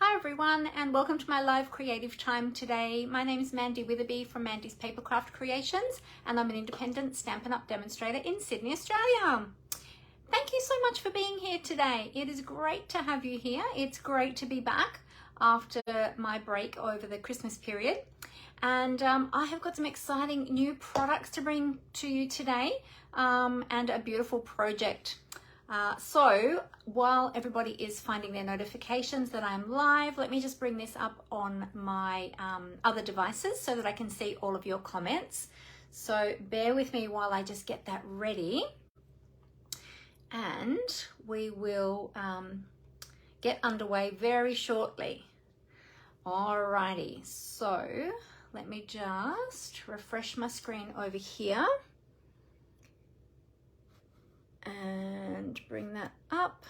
Hi everyone, and welcome to my live creative time today. My name is Mandy Witherby from Mandy's Papercraft Creations, and I'm an independent Stampin' Up! Demonstrator in Sydney, Australia. Thank you so much for being here today. It is great to have you here. It's great to be back after my break over the Christmas period. And I have got some exciting new products to bring to you today and a beautiful project. So while everybody is finding their notifications that I'm live, let me just bring this up on my other devices so that I can see all of your comments. So bear with me while I just get that ready, and we will get underway very shortly. Alrighty, so let me just refresh my screen over here and bring that up.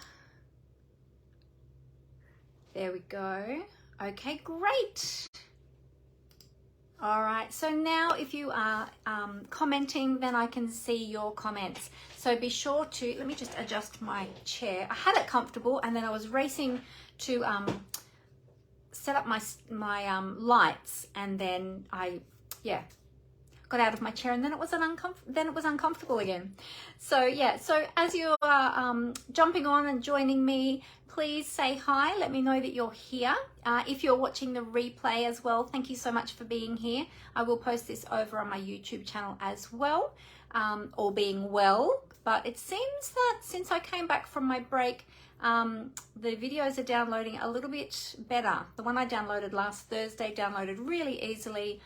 There we go. Okay, great. All right, so now if you are commenting, then I can see your comments. So be sure to, let me just adjust my chair. I had it comfortable and then I was racing to set up my lights, and then I got out of my chair, and then it was uncomfortable again. So yeah, so as you are jumping on and joining me, please say hi. Let me know that you're here. If you're watching the replay as well, thank you so much for being here. I will post this over on my YouTube channel as well, all being well. But it seems that since I came back from my break, the videos are downloading a little bit better. The one I downloaded last Thursday downloaded really easily.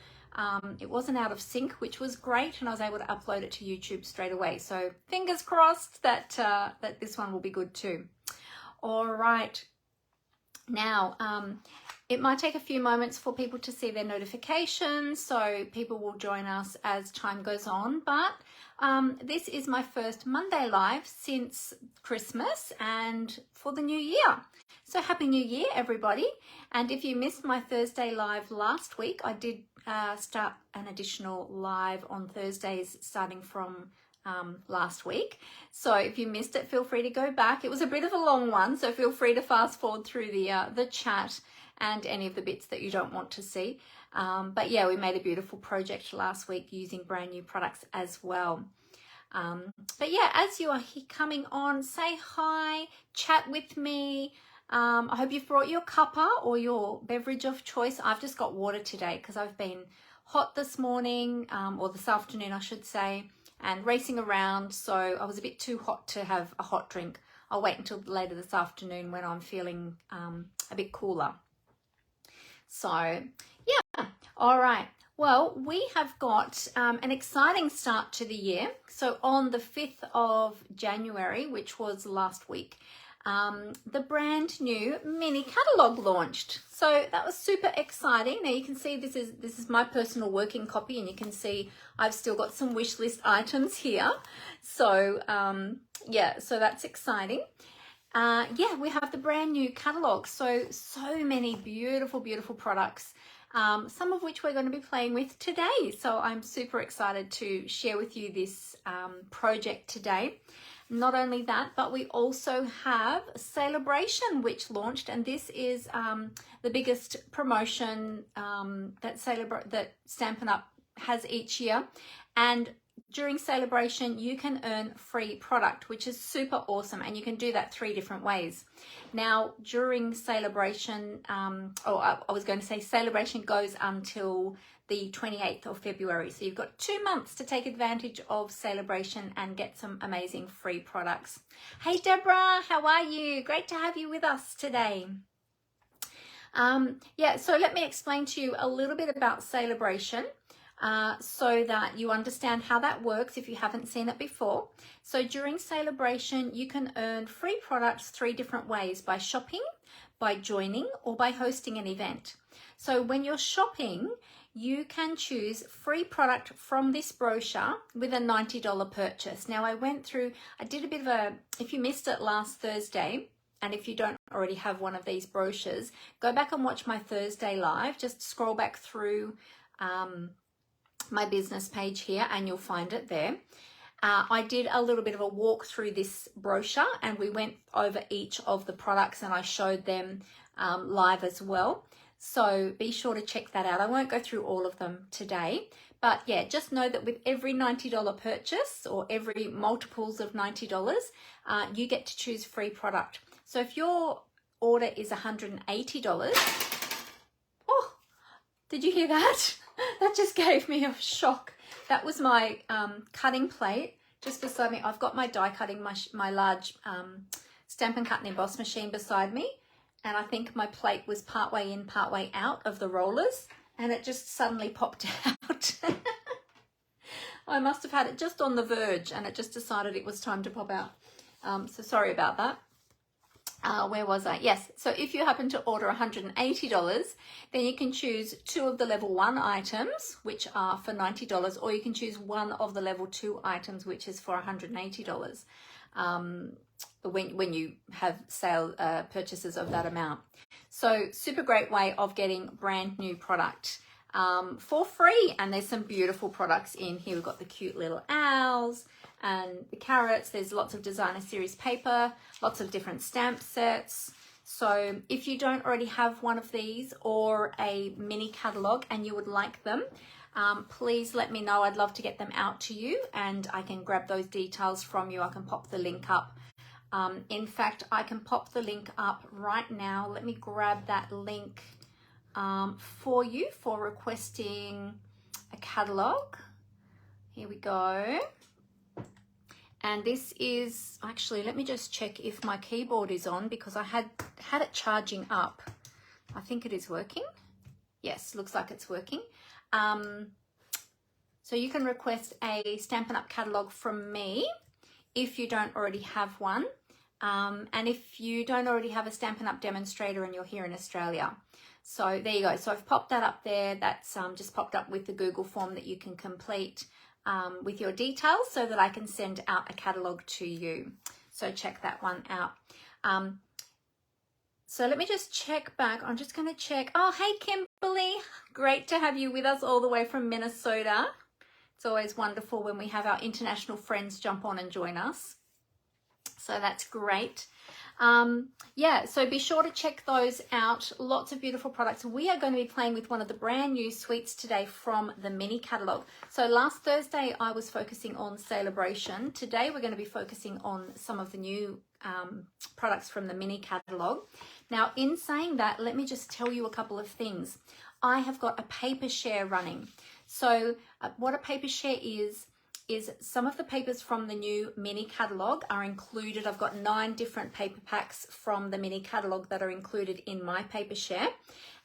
It wasn't out of sync, which was great, and I was able to upload it to YouTube straight away. So fingers crossed that that this one will be good too. All right. Now, it might take a few moments for people to see their notifications, so people will join us as time goes on. But this is my first Monday live since Christmas and for the new year. So Happy New Year, everybody. And if you missed my Thursday live last week, I did start an additional live on Thursdays starting from last week. So if you missed it, feel free to go back. It was a bit of a long one, so feel free to fast forward through the chat and any of the bits that you don't want to see. But yeah, we made a beautiful project last week using brand new products as well. But yeah, as you are coming on, say hi, chat with me. I hope you've brought your cuppa or your beverage of choice. I've just got water today because I've been hot this morning, or this afternoon I should say, and racing around, so I was a bit too hot to have a hot drink. I'll wait until later this afternoon when I'm feeling a bit cooler. So yeah, all right. Well, we have got an exciting start to the year. So on the 5th of January, which was last week, the brand new Mini Catalogue launched. So that was super exciting. Now you can see this is my personal working copy, and you can see I've still got some wish list items here. So yeah, so that's exciting. Yeah, we have the brand new catalogue. So many beautiful products, some of which we're going to be playing with today. So I'm super excited to share with you this project today. Not only that, but we also have Celebration, which launched, and this is the biggest promotion that Stampin' Up! Has each year. And during Celebration, you can earn free product, which is super awesome, and you can do that 3 different ways. Now, during Celebration, I was going to say Celebration goes until the 28th of February. So you've got 2 months to take advantage of Celebration and get some amazing free products. Hey Deborah, how are you? Great to have you with us today. Yeah, so let me explain to you a little bit about Celebration so that you understand how that works if you haven't seen it before. So during Celebration, you can earn free products 3 different ways: by shopping, by joining, or by hosting an event. So when you're shopping, you can choose free product from this brochure with a $90 purchase. Now I did a bit of if you missed it last Thursday, and if you don't already have one of these brochures, go back and watch my Thursday live. Just scroll back through my business page here and you'll find it there. I did a little bit of a walk through this brochure, and we went over each of the products and I showed them live as well. So be sure to check that out. I won't go through all of them today, but yeah, just know that with every $90 purchase or every multiples of $90, you get to choose free product. So if your order is $180, oh, did you hear that? That just gave me a shock. That was my cutting plate just beside me. I've got my die cutting, my large Stampin' Cut and Emboss machine beside me. And I think my plate was partway in, partway out of the rollers, and it just suddenly popped out. I must have had it just on the verge, and it just decided it was time to pop out. So sorry about that. Where was I? Yes, so if you happen to order $180, then you can choose 2 of the level 1 items, which are for $90, or you can choose 1 of the level 2 items, which is for $180. When you have sale purchases of that amount. So super great way of getting brand new product for free. And there's some beautiful products in here. We've got the cute little owls and the carrots. There's lots of designer series paper, lots of different stamp sets. So if you don't already have one of these or a mini catalog and you would like them, please let me know. I'd love to get them out to you, and I can grab those details from you. I can pop the link up. In fact, I can pop the link up right now. Let me grab that link for you for requesting a catalog. Here we go. And this is, actually, let me just check if my keyboard is on, because I had it charging up. I think it is working. Yes, looks like it's working. So you can request a Stampin' Up! Catalog from me if you don't already have one. And if you don't already have a Stampin' Up! Demonstrator and you're here in Australia. So there you go. So I've popped that up there. That's just popped up with the Google form that you can complete with your details so that I can send out a catalog to you. So check that one out. So let me just check back. I'm just going to check. Oh, hey, Kimberly. Great to have you with us all the way from Minnesota. It's always wonderful when we have our international friends jump on and join us. So that's great. Yeah, so be sure to check those out. Lots of beautiful products. We are going to be playing with one of the brand new suites today from the Mini Catalogue. So last Thursday, I was focusing on Celebration. Today, we're going to be focusing on some of the new products from the Mini Catalogue. Now, in saying that, let me just tell you a couple of things. I have got a paper share running. So what a paper share is some of the papers from the new Mini Catalogue are included. I've got 9 different paper packs from the Mini Catalogue that are included in my paper share,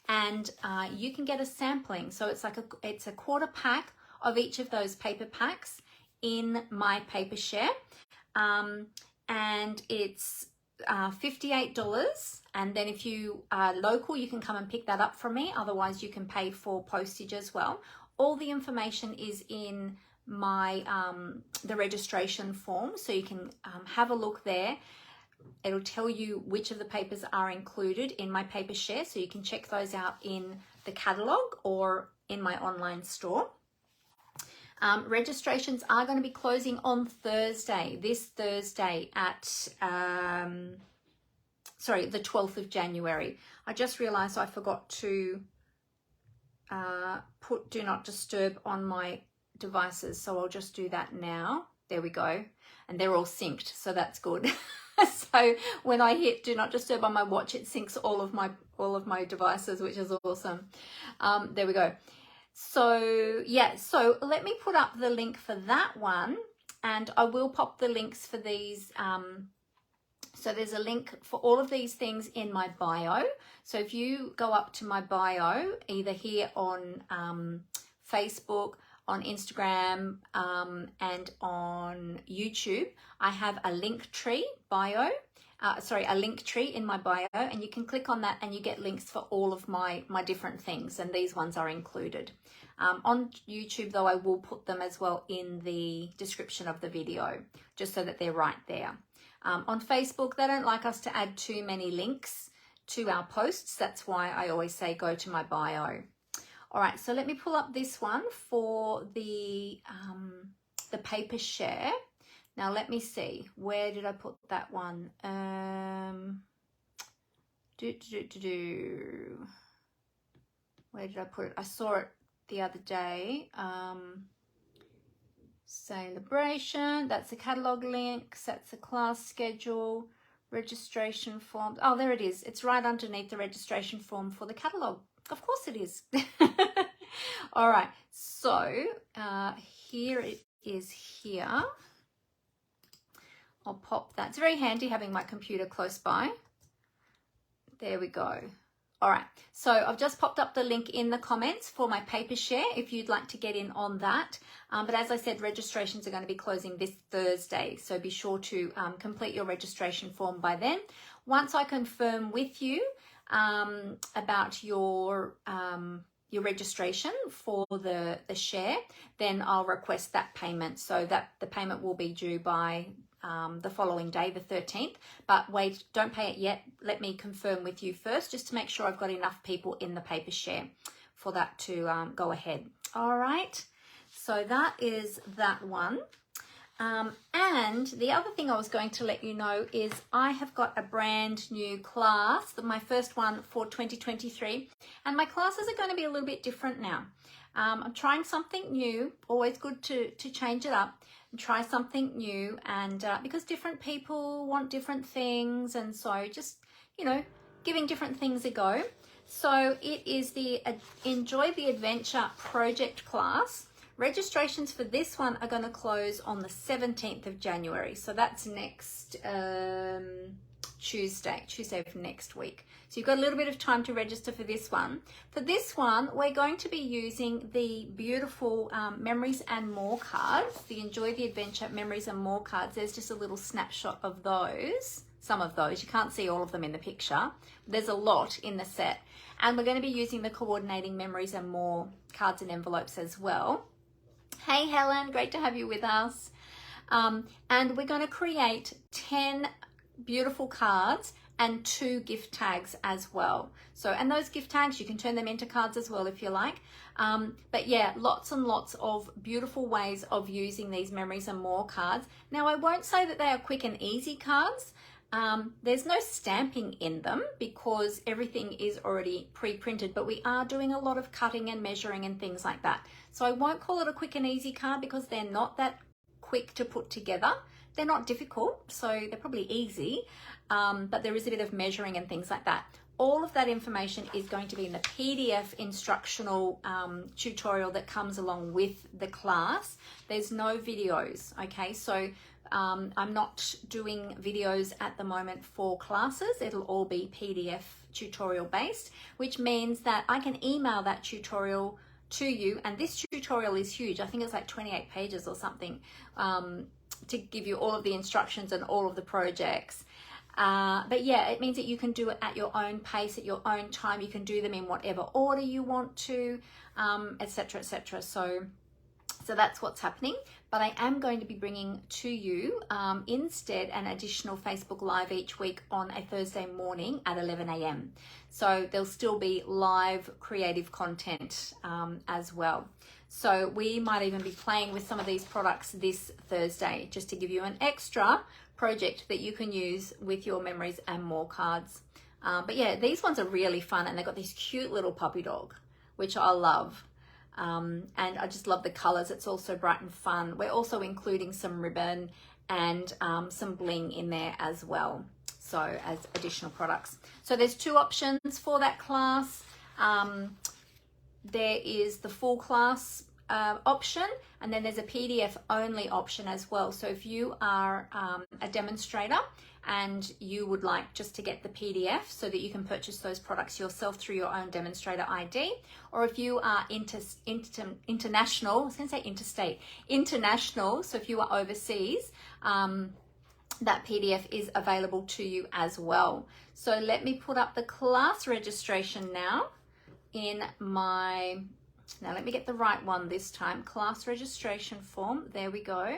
and you can get a sampling. So it's a quarter pack of each of those paper packs in my paper share, and it's $58. And then if you are local, you can come and pick that up from me. Otherwise, you can pay for postage as well. All the information is in my the registration form, so you can have a look there. It'll tell you which of the papers are included in my paper share, so you can check those out in the catalogue or in my online store. Registrations are going to be closing on Thursday, this Thursday at the 12th of January. I just realized I forgot to put Do Not Disturb on my devices, so I'll just do that now. There we go, and they're all synced, so that's good. So when I hit Do Not Disturb on my watch, it syncs all of my devices, which is awesome. There we go. So yeah, so let me put up the link for that one, and I will pop the links for these. So there's a link for all of these things in my bio. So if you go up to my bio, either here on Facebook, on Instagram, and on YouTube, I have a link tree bio. A link tree in my bio, and you can click on that and you get links for all of my different things, and these ones are included. On YouTube though, I will put them as well in the description of the video, just so that they're right there. On Facebook, they don't like us to add too many links to our posts. That's why I always say go to my bio. All right, so let me pull up this one for the paper share. Now let me see, where did I put that one? Where did I put it? I saw it the other day. Celebration, that's the catalogue links, that's the class schedule, registration forms. Oh, there it is. It's right underneath the registration form for the catalogue. Of course it is. All right, so here it is here. I'll pop that. It's very handy having my computer close by. There we go. All right, so I've just popped up the link in the comments for my paper share if you'd like to get in on that. But as I said, registrations are going to be closing this Thursday, so be sure to complete your registration form by then. Once I confirm with you about your registration for the share, then I'll request that payment, so that the payment will be due by the following day, the 13th. But wait, don't pay it yet. Let me confirm with you first, just to make sure I've got enough people in the paper share for that to go ahead. All right, so that is that one. And the other thing I was going to let you know is I have got a brand new class, my first one for 2023, and my classes are going to be a little bit different now. I'm trying something new, always good to change it up and try something new, and because different people want different things, and so just, you know, giving different things a go. So it is the Enjoy the Adventure project class. Registrations for this one are going to close on the 17th of January. So that's next Tuesday of next week. So you've got a little bit of time to register for this one. For this one, we're going to be using the beautiful Memories and More cards, the Enjoy the Adventure Memories and More cards. There's just a little snapshot of those, some of those. You can't see all of them in the picture. There's a lot in the set. And we're going to be using the coordinating Memories and More cards and envelopes as well. Hey Helen, great to have you with us. And we're going to create 10 beautiful cards and 2 gift tags as well. So, and those gift tags, you can turn them into cards as well if you like. But yeah, lots and lots of beautiful ways of using these Memories and More cards. Now, I won't say that they are quick and easy cards. There's no stamping in them because everything is already pre-printed, but we are doing a lot of cutting and measuring and things like that. So I won't call it a quick and easy card because they're not that quick to put together. They're not difficult, so they're probably easy, but there is a bit of measuring and things like that. All of that information is going to be in the PDF instructional tutorial that comes along with the class. There's no videos, okay? So I'm not doing videos at the moment for classes. It'll all be PDF tutorial based, which means that I can email that tutorial to you. And this tutorial is huge. I think it's like 28 pages or something, to give you all of the instructions and all of the projects. But yeah, it means that you can do it at your own pace, at your own time. You can do them in whatever order you want to, etc., etc. So that's what's happening. But I am going to be bringing to you instead an additional Facebook Live each week on a Thursday morning at 11 a.m. So there'll still be live creative content as well. So we might even be playing with some of these products this Thursday, just to give you an extra project that you can use with your Memories and More cards. But yeah, these ones are really fun, and they've got this cute little puppy dog, which I love. And I just love the colors. It's also bright and fun. We're also including some ribbon and some bling in there as well, so as additional products. So there's 2 options for that class. There is the full class option, and then there's a PDF only option as well. So if you are a demonstrator and you would like just to get the PDF so that you can purchase those products yourself through your own demonstrator ID, or if you are international, I was going to say interstate, international, so if you are overseas, that PDF is available to you as well. So let me put up the class registration now in my, now let me get the right one this time, class registration form. There we go.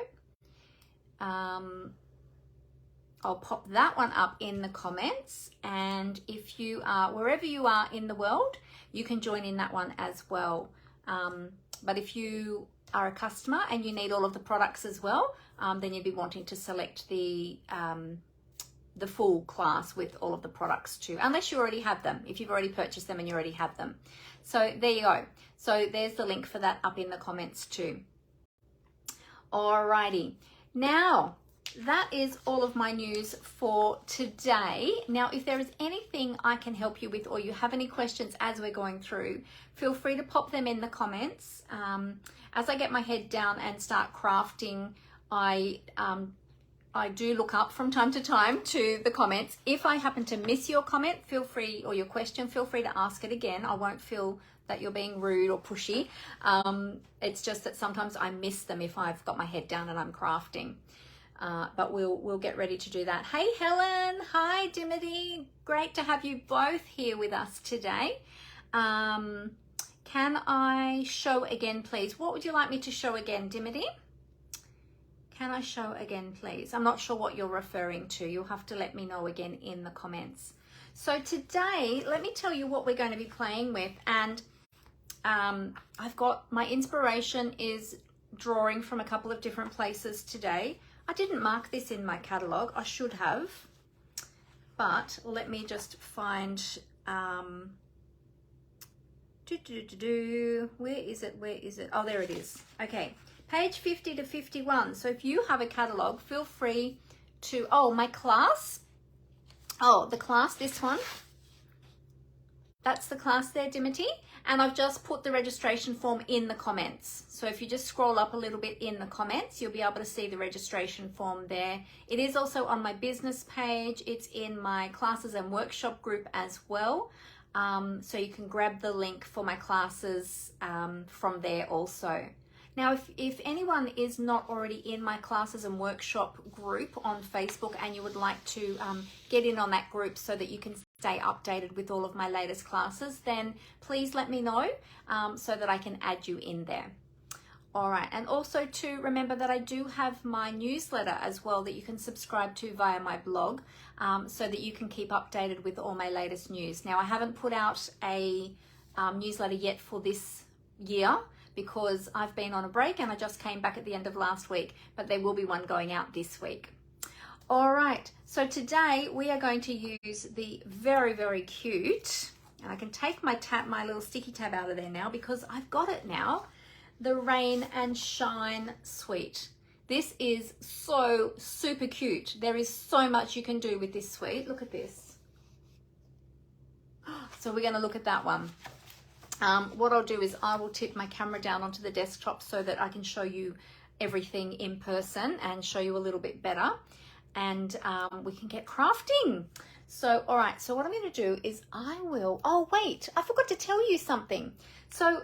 I'll pop that one up in the comments, and if you are, wherever you are in the world, you can join in that one as well. But if you are a customer and you need all of the products as well, then you'd be wanting to select the full class with all of the products too, unless you already have them, if you've already purchased them and you already have them. So there you go. So there's the link for that up in the comments too. Alrighty, now that is all of my news for today. Now, if there is anything I can help you with or you have any questions as we're going through, feel free to pop them in the comments. As I get my head down and start crafting, I do look up from time to time to the comments. If I happen to miss your comment, feel free, or your question, feel free to ask it again. I won't feel that you're being rude or pushy. It's just that sometimes I miss them if I've got my head down and I'm crafting. But we'll get ready to do that. Hey Helen, hi Dimity, great to have you both here with us today. Can I show again, please? What would you like me to show again, Dimity? Can I show again, please? I'm not sure what you're referring to. You'll have to let me know again in the comments. So today, let me tell you what we're going to be playing with. And I've got, my inspiration is drawing from a couple of different places today. I didn't mark this in my catalogue. I should have. But let me just find, where is it? Where is it? Oh, there it is. Okay. Page 50 to 51. So if you have a catalogue, feel free to, oh, my class. Oh, the class, this one. That's the class there, Dimity. And I've just put the registration form in the comments. So if you just scroll up a little bit in the comments, you'll be able to see the registration form there. It is also on my business page. It's in my classes and workshop group as well. So you can grab the link for my classes from there also. Now, if anyone is not already in my classes and workshop group on Facebook and you would like to get in on that group so that you can stay updated with all of my latest classes, then please let me know so that I can add you in there. All right, and also to remember that I do have my newsletter as well that you can subscribe to via my blog so that you can keep updated with all my latest news. Now, I haven't put out a newsletter yet for this year, because I've been on a break and I just came back at the end of last week, but there will be one going out this week. All right, so today we are going to use the very, very cute, and I can take my little sticky tab out of there now because I've got it now, the Rain and Shine Suite. This is so super cute. There is so much you can do with this suite. Look at this. So we're going to look at that one. What I'll do is I will tip my camera down onto the desktop so that I can show you everything in person and show you a little bit better, and we can get crafting. So, all right, so what I'm going to do is oh wait, I forgot to tell you something. So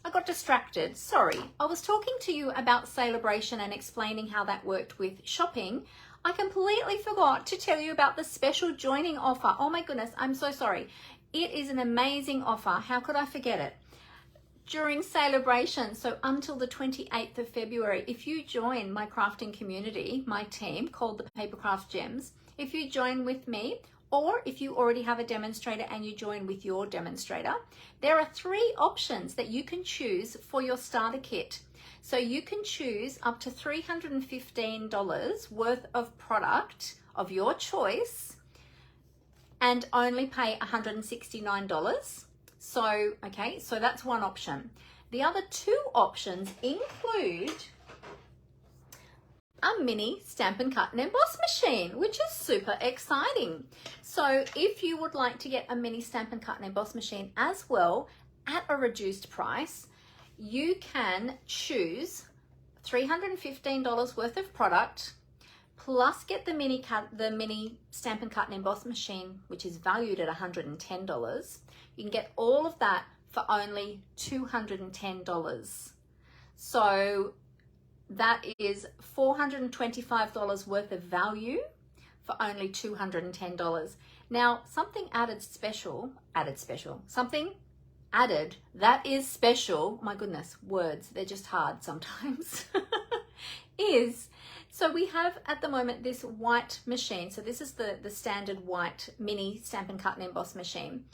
I got distracted, sorry. I was talking to you about Celebration and explaining how that worked with shopping. I completely forgot to tell you about the special joining offer. Oh my goodness, I'm so sorry. It is an amazing offer. How could I forget it? During Celebration, so until the 28th of February, if you join my crafting community, my team called the Papercraft Gems, if you join with me, or if you already have a demonstrator and you join with your demonstrator, there are 3 options that you can choose for your starter kit. So you can choose up to $315 worth of product of your choice and only pay $169. So, okay, so that's one option. The other 2 options include a mini Stampin' Cut and Emboss machine, which is super exciting. So if you would like to get a mini Stampin' Cut and Emboss machine as well at a reduced price, you can choose $315 worth of product, plus get the mini Stampin' Cut and Emboss machine, which is valued at $110. You can get all of that for only $210. So that is $425 worth of value for only $210. Now, something something added that is special. My goodness, words, they're just hard sometimes. is, so we have at the moment this white machine. So this is the standard white mini Stampin' Cut and Emboss machine,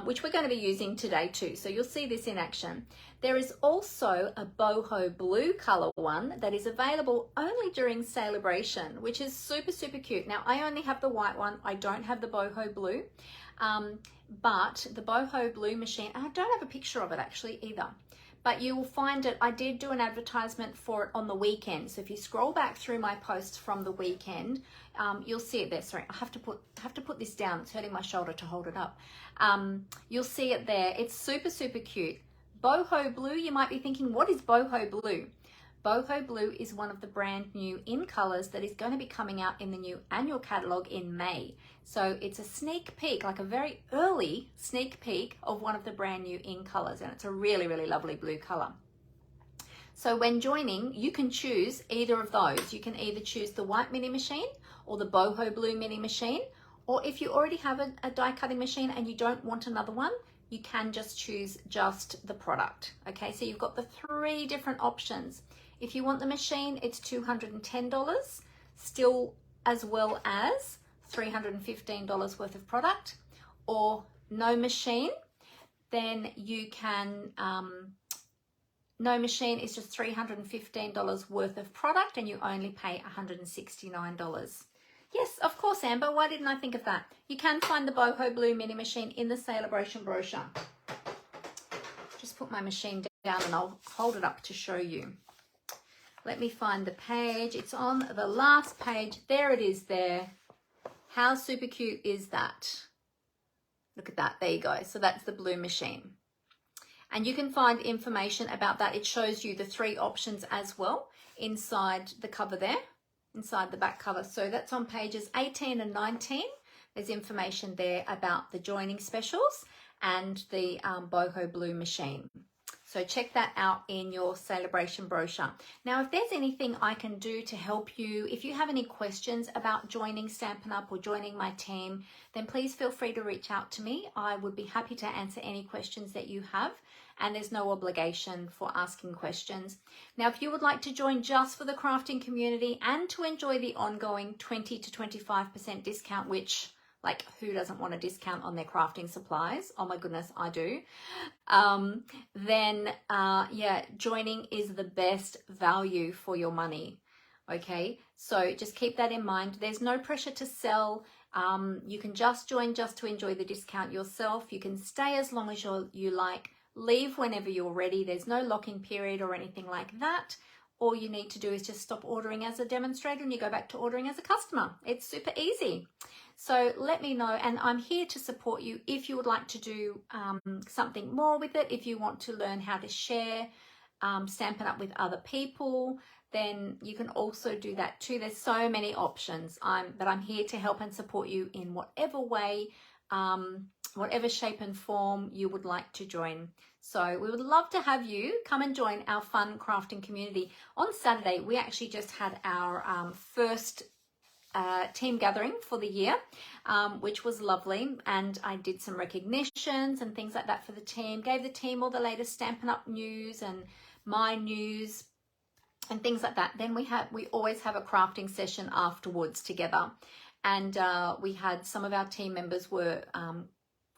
which we're going to be using today too. So you'll see this in action. There is also a boho blue color one that is available only during Celebration, which is super, super cute. Now I only have the white one. I don't have the boho blue, but the boho blue machine, and I don't have a picture of it actually either. But you will find it, I did do an advertisement for it on the weekend. So if you scroll back through my posts from the weekend, you'll see it there. Sorry, I have to put this down. It's hurting my shoulder to hold it up. You'll see it there. It's super, super cute. Boho blue, you might be thinking, what is boho blue? Boho blue is one of the brand new in colors that is going to be coming out in the new annual catalog in May. So it's a sneak peek, like a very early sneak peek of one of the brand new in colors, and it's a really, really lovely blue color. So when joining, you can choose either of those. You can either choose the white mini machine or the boho blue mini machine, or if you already have a die cutting machine and you don't want another one, you can just choose just the product. Okay, so you've got the 3 different options. If you want the machine, it's $210, still as well as $315 worth of product, or no machine, then you can, no machine is just $315 worth of product and you only pay $169. Yes, of course, Amber, why didn't I think of that? You can find the boho blue mini machine in the Celebration brochure. Just put my machine down and I'll hold it up to show you. Let me find the page. It's on the last page. There it is there. How super cute is that? Look at that. There you go. So that's the blue machine. And you can find information about that. It shows you the 3 options as well inside the cover there, inside the back cover. So that's on pages 18 and 19. There's information there about the joining specials and the boho blue machine. So check that out in your Celebration brochure. Now, if there's anything I can do to help you, if you have any questions about joining Stampin' Up or joining my team, then please feel free to reach out to me. I would be happy to answer any questions that you have, and there's no obligation for asking questions. Now, if you would like to join just for the crafting community and to enjoy the ongoing 20 to 25% discount, which, like, who doesn't want a discount on their crafting supplies? Oh my goodness, I do. Yeah, joining is the best value for your money. Okay, so just keep that in mind. There's no pressure to sell. You can just join just to enjoy the discount yourself. You can stay as long as you like, leave whenever you're ready. There's no lock-in period or anything like that. All you need to do is just stop ordering as a demonstrator and you go back to ordering as a customer. It's super easy. So let me know, and I'm here to support you if you would like to do something more with it. If you want to learn how to share Stampin' Up with other people, then you can also do that too. There's so many options, but I'm here to help and support you in whatever way, whatever shape and form you would like to join. So we would love to have you come and join our fun crafting community. On Saturday, we actually just had our first team gathering for the year, which was lovely, and I did some recognitions and things like that for the team, gave the team all the latest Stampin' Up news and my news and things like that. Then we always have a crafting session afterwards together, and we had some of our team members were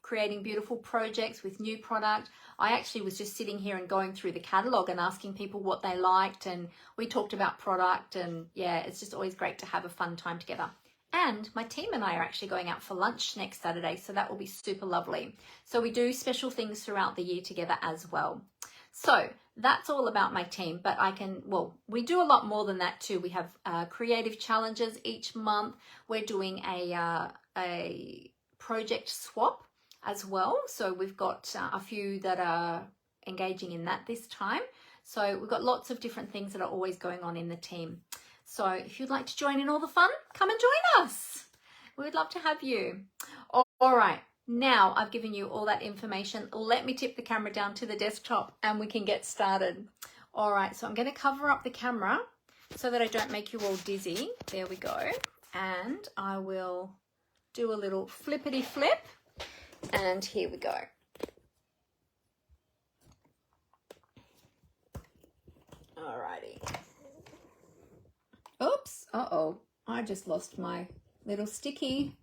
creating beautiful projects with new product. I actually was just sitting here and going through the catalog and asking people what they liked, and we talked about product, and yeah, it's just always great to have a fun time together. And my team and I are actually going out for lunch next Saturday, so that will be super lovely. So we do special things throughout the year together as well. So that's all about my team, but we do a lot more than that too. We have creative challenges each month. We're doing a project swap as well. So we've got a few that are engaging in that this time. So we've got lots of different things that are always going on in the team. So if you'd like to join in all the fun, come and join us. We would love to have you. All right, now I've given you all that information. Let me tip the camera down to the desktop and we can get started. All right, so I'm going to cover up the camera so that I don't make you all dizzy. There we go. And I will do a little flippity flip. And here we go. Alrighty. Oops, uh-oh, I just lost my little sticky.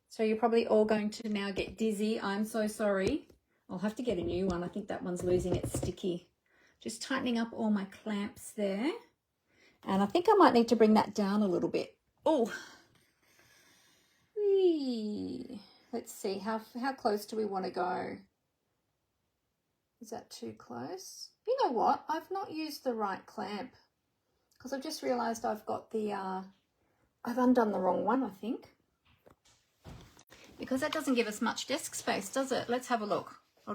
So you're probably all going to now get dizzy. I'm so sorry. I'll have to get a new one. I think that one's losing its sticky. Just tightening up all my clamps there. And I think I might need to bring that down a little bit. Oh, let's see, how close do we want to go? Is that too close? You know what? I've not used the right clamp because I've just realized I've got the, I've undone the wrong one, I think. Because that doesn't give us much desk space, does it? Let's have a look. I'll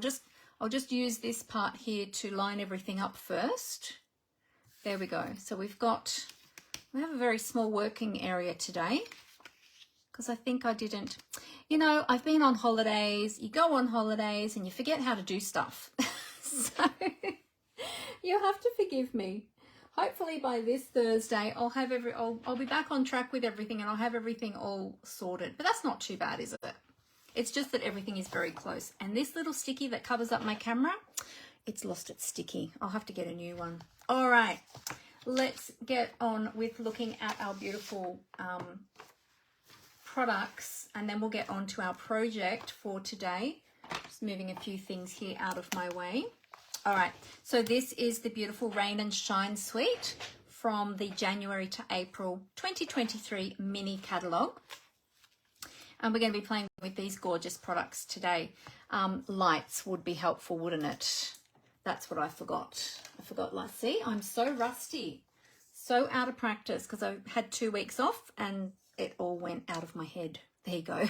just use this part here to line everything up first. There we go. So we have a very small working area today because I think I didn't, you know, I've been on holidays. You go on holidays and you forget how to do stuff. So you have to forgive me. Hopefully by this Thursday, I'll be back on track with everything and I'll have everything all sorted. But that's not too bad, is it? It's just that everything is very close. And this little sticky that covers up my camera, it's lost its sticky. I'll have to get a new one. All right, let's get on with looking at our beautiful products, and then we'll get on to our project for today. Just moving a few things here out of my way. All right, so this is the beautiful Rain and Shine Suite from the January to April 2023 Mini Catalogue. And we're going to be playing with these gorgeous products today. Lights would be helpful, wouldn't it? That's what I forgot. I forgot last. See, I'm so rusty, so out of practice because I had 2 weeks off and it all went out of my head. There you go.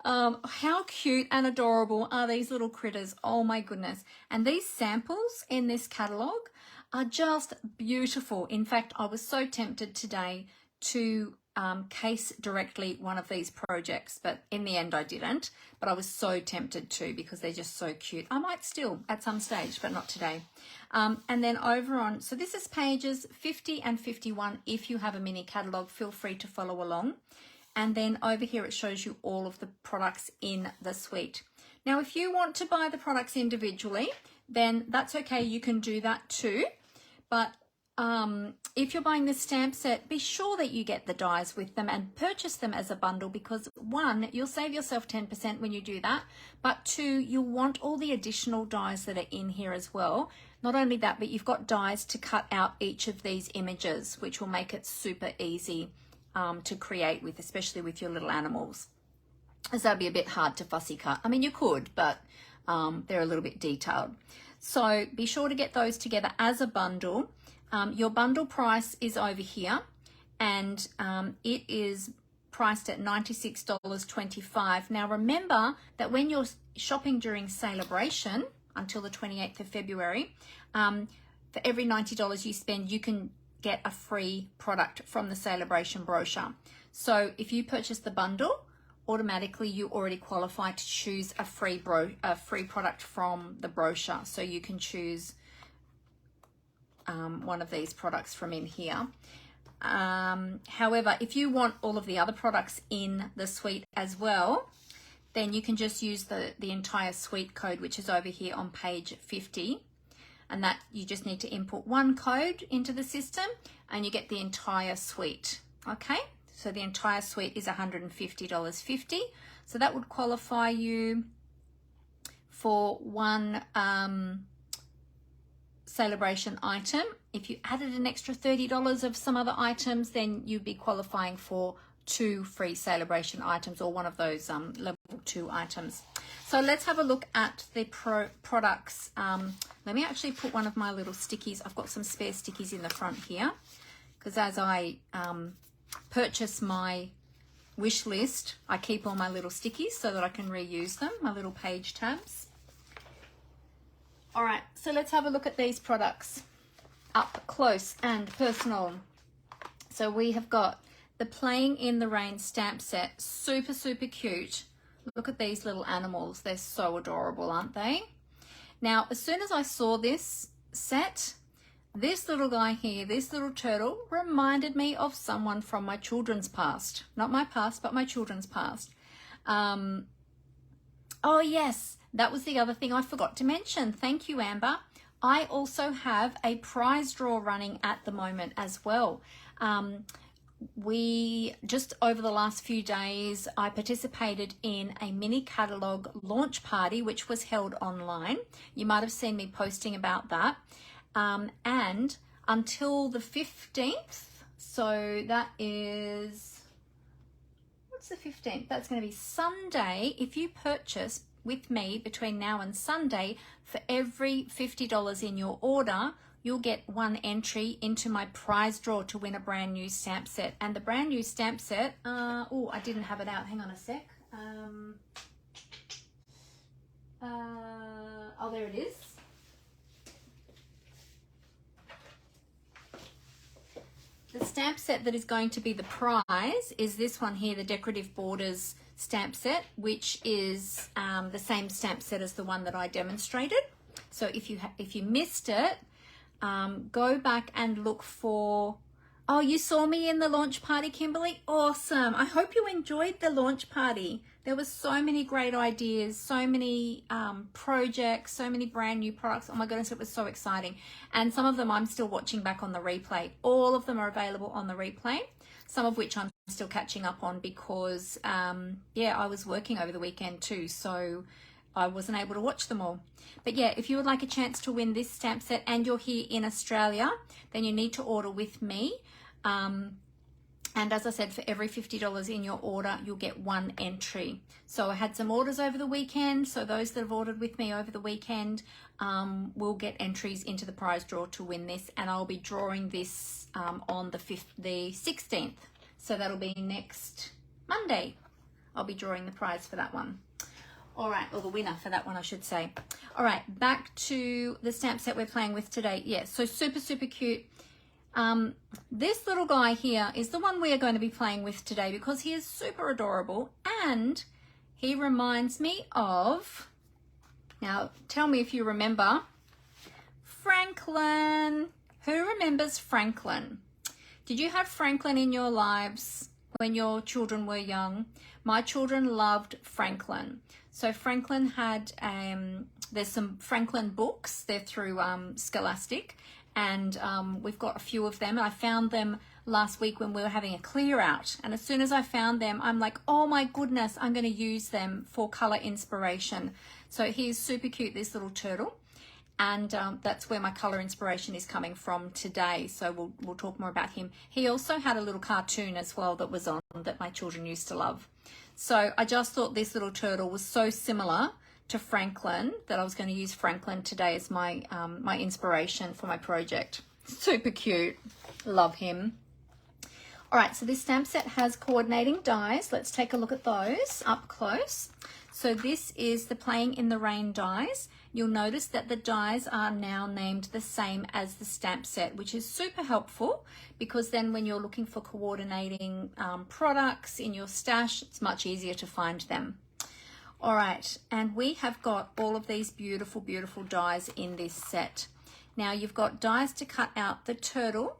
How cute and adorable are these little critters? Oh my goodness. And these samples in this catalogue are just beautiful. In fact, I was so tempted today to case directly one of these projects, but in the end I didn't. But I was so tempted to because they're just so cute. I might still at some stage, but not today. And then over on, so this is pages 50 and 51. If you have a mini catalogue, feel free to follow along. And then over here, it shows you all of the products in the suite. Now, if you want to buy the products individually, then that's okay. You can do that too. But if you're buying this stamp set, be sure that you get the dies with them and purchase them as a bundle because 1, you'll save yourself 10% when you do that. But 2, you'll want all the additional dies that are in here as well. Not only that, but you've got dies to cut out each of these images, which will make it super easy to create with, especially with your little animals, as that'd be a bit hard to fussy cut. I mean, you could, but they're a little bit detailed. So be sure to get those together as a bundle. Your bundle price is over here, and it is priced at $96.25. Now remember that when you're shopping during Celebration until the 28th of February, for every $90 you spend, you can get a free product from the Celebration brochure. So if you purchase the bundle, automatically you already qualify to choose a free product from the brochure. So you can choose one of these products from in here. However, if you want all of the other products in the suite as well, then you can just use the entire suite code, which is over here on page 50. And that you just need to input one code into the system and you get the entire suite. Okay, so the entire suite is $150.50. So that would qualify you for one Celebration item. If you added an extra $30 of some other items, then you'd be qualifying for 2 free Celebration items or one of those level 2 items. So let's have a look at the products. Let me actually put one of my little stickies. I've got some spare stickies in the front here because as I purchase my wish list, I keep all my little stickies so that I can reuse them, my little page tabs. All right, so let's have a look at these products up close and personal. So we have got the Playing in the Rain stamp set, super, super cute. Look at these little animals. They're so adorable, aren't they? Now, as soon as I saw this set, this little guy here, this little turtle, reminded me of someone from my children's past. Not my past, but my children's past. Oh, yes, that was the other thing I forgot to mention. Thank you, Amber. I also have a prize draw running at the moment as well. We just over the last few days, I participated in a mini catalog launch party, which was held online. You might have seen me posting about that. And until the 15th, so that is, what's the 15th? That's going to be Sunday. If you purchase with me between now and Sunday, for every $50 in your order, you'll get one entry into my prize draw to win a brand new stamp set. And the brand new stamp set, oh, I didn't have it out. Hang on a sec. Oh, there it is. The stamp set that is going to be the prize is this one here, the Decorative Borders stamp set, which is the same stamp set as the one that I demonstrated. So if you missed it, go back and look for, oh, you saw me in the launch party, Kimberly? Awesome. I hope you enjoyed the launch party. There was so many great ideas, so many projects, so many brand new products. Oh my goodness, it was so exciting. And some of them I'm still watching back on the replay. All of them are available on the replay, some of which I'm still catching up on because, yeah, I was working over the weekend too, so I wasn't able to watch them all. But yeah, if you would like a chance to win this stamp set and you're here in Australia, then you need to order with me. And as I said, for every $50 in your order, you'll get one entry. So I had some orders over the weekend. So those that have ordered with me over the weekend will get entries into the prize draw to win this. And I'll be drawing this on the 16th. So that'll be next Monday. I'll be drawing the prize for that one. All right, or the winner for that one, I should say. All right, back to the stamp set we're playing with today. Yeah, so super, super cute. This little guy here is the one we are going to be playing with today because he is super adorable and he reminds me of, now tell me if you remember, Franklin. Who remembers Franklin? Did you have Franklin in your lives when your children were young? My children loved Franklin. So Franklin had, there's some Franklin books. They're through Scholastic. And we've got a few of them. I found them last week when we were having a clear out. And as soon as I found them, I'm like, oh my goodness, I'm going to use them for color inspiration. So he's super cute, this little turtle. And that's where my color inspiration is coming from today. So we'll talk more about him. He also had a little cartoon as well that was on that my children used to love. So I just thought this little turtle was so similar to Franklin that I was going to use Franklin today as my my inspiration for my project. Super cute. Love him. All right, so this stamp set has coordinating dies. Let's take a look at those up close. So this is the Playing in the Rain dies. You'll notice that the dies are now named the same as the stamp set, which is super helpful because then when you're looking for coordinating products in your stash, it's much easier to find them. All right, and we have got all of these beautiful, beautiful dies in this set. Now you've got dies to cut out the turtle,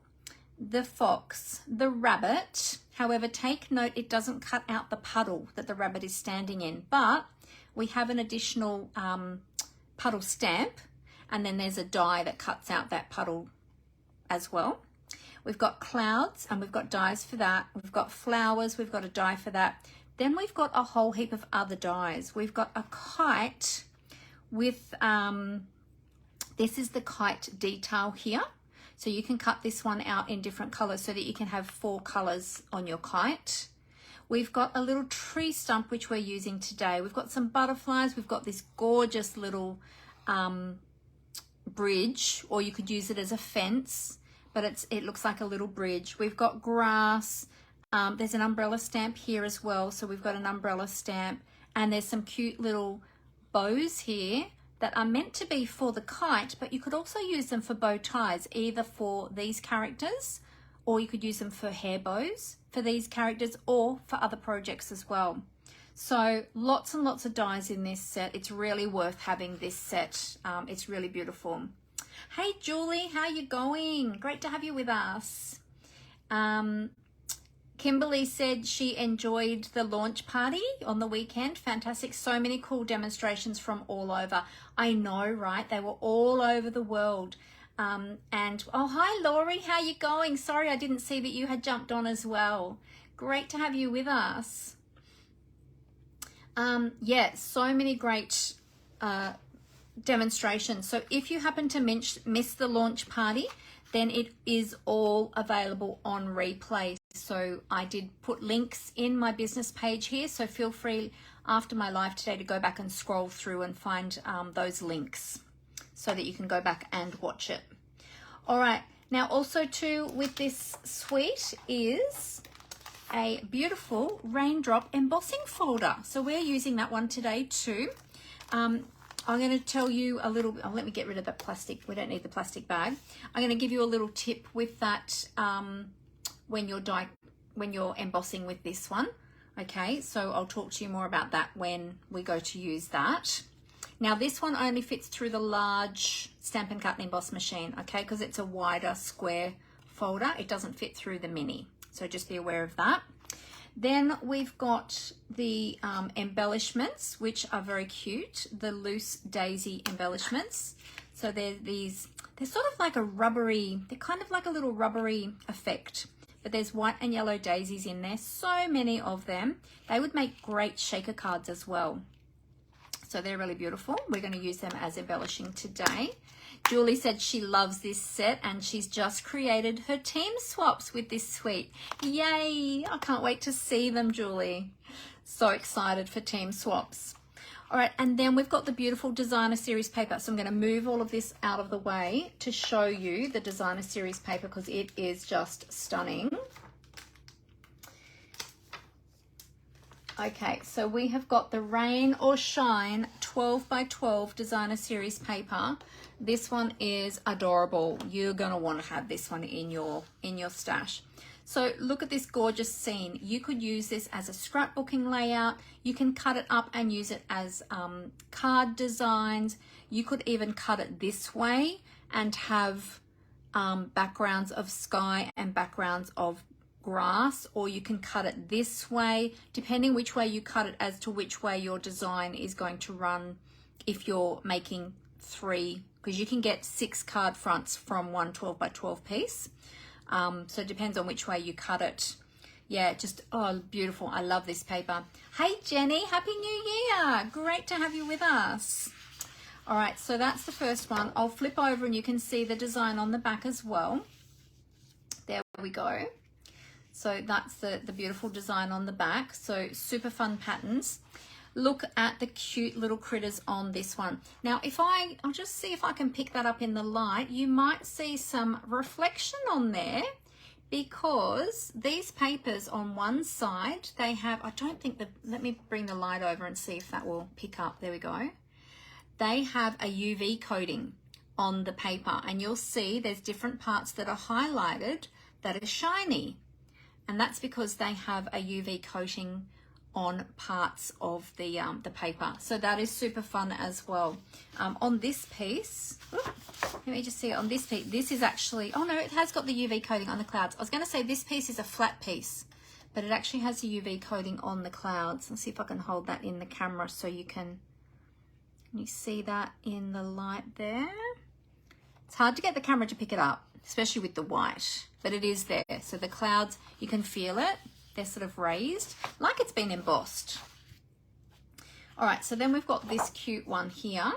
the fox, the rabbit. However, take note, it doesn't cut out the puddle that the rabbit is standing in, but we have an additional puddle stamp, and then there's a die that cuts out that puddle as well. We've got clouds, and we've got dies for that. We've got flowers, we've got a die for that. Then we've got a whole heap of other dies. We've got a kite with, this is the kite detail here. So you can cut this one out in different colors so that you can have 4 colors on your kite. We've got a little tree stump, which we're using today. We've got some butterflies. We've got this gorgeous little bridge, or you could use it as a fence, but it looks like a little bridge. We've got grass. There's an umbrella stamp here as well. So we've got an umbrella stamp, and there's some cute little bows here that are meant to be for the kite, but you could also use them for bow ties, either for these characters, or you could use them for hair bows for these characters, or for other projects as well. So lots and lots of dies in this set. It's really worth having this set. It's really beautiful. Hey Julie, how you going? Great to have you with us. Kimberly said she enjoyed the launch party on the weekend. Fantastic. So many cool demonstrations from all over. I know, right? They were all over the world. And oh, hi Laurie, how you going? Sorry, I didn't see that you had jumped on as well. Great to have you with us. Yeah, so many great demonstrations. So if you happen to miss the launch party, then it is all available on replay. So I did put links in my business page here, so feel free after my live today to go back and scroll through and find those links so that you can go back and watch it. All right, now also too with this suite is a beautiful raindrop embossing folder. So we're using that one today too. I'm going to tell you a little, let me get rid of the plastic. We don't need the plastic bag. I'm going to give you a little tip with that when you're embossing with this one. Okay, so I'll talk to you more about that when we go to use that. Now this one only fits through the large Stampin' Cut and Emboss machine, okay, because it's a wider square folder. It doesn't fit through the mini, so just be aware of that. Then we've got the embellishments, which are very cute, the loose daisy embellishments. So they're sort of like a rubbery, they're kind of like a little rubbery effect, but there's white and yellow daisies in there, so many of them. They would make great shaker cards as well. So they're really beautiful. We're going to use them as embellishing today. Julie said she loves this set and she's just created her team swaps with this suite. Yay! I can't wait to see them, Julie. So excited for team swaps. All right, and then we've got the beautiful designer series paper. So I'm going to move all of this out of the way to show you the designer series paper because it is just stunning. Okay, so we have got the Rain or Shine 12 by 12 designer series paper. This one is adorable. You're going to want to have this one in your stash. So look at this gorgeous scene. You could use this as a scrapbooking layout. You can cut it up and use it as card designs. You could even cut it this way and have backgrounds of sky and backgrounds of grass, or you can cut it this way, depending which way you cut it as to which way your design is going to run if you're making 3, because you can get 6 card fronts from one 12 by 12 piece. So it depends on which way you cut it. Yeah, just, oh, beautiful. I love this paper. Hey, Jenny, Happy New Year. Great to have you with us. All right, so that's the first one. I'll flip over and you can see the design on the back as well. There we go. So that's the beautiful design on the back. So super fun patterns. Look at the cute little critters on this one. Now, I'll just see if I can pick that up in the light. You might see some reflection on there because these papers on one side, they have, let me bring the light over and see if that will pick up. There we go. They have a UV coating on the paper and you'll see there's different parts that are highlighted that are shiny. And that's because they have a UV coating on parts of the paper. So that is super fun as well. On this piece, let me just see on this piece, this is actually, oh no, it has got the UV coating on the clouds. I was gonna say this piece is a flat piece, but it actually has a UV coating on the clouds. Let's see if I can hold that in the camera so can you see that in the light there? It's hard to get the camera to pick it up, especially with the white, but it is there. So the clouds, you can feel it. They're sort of raised, like it's been embossed. All right, so then we've got this cute one here.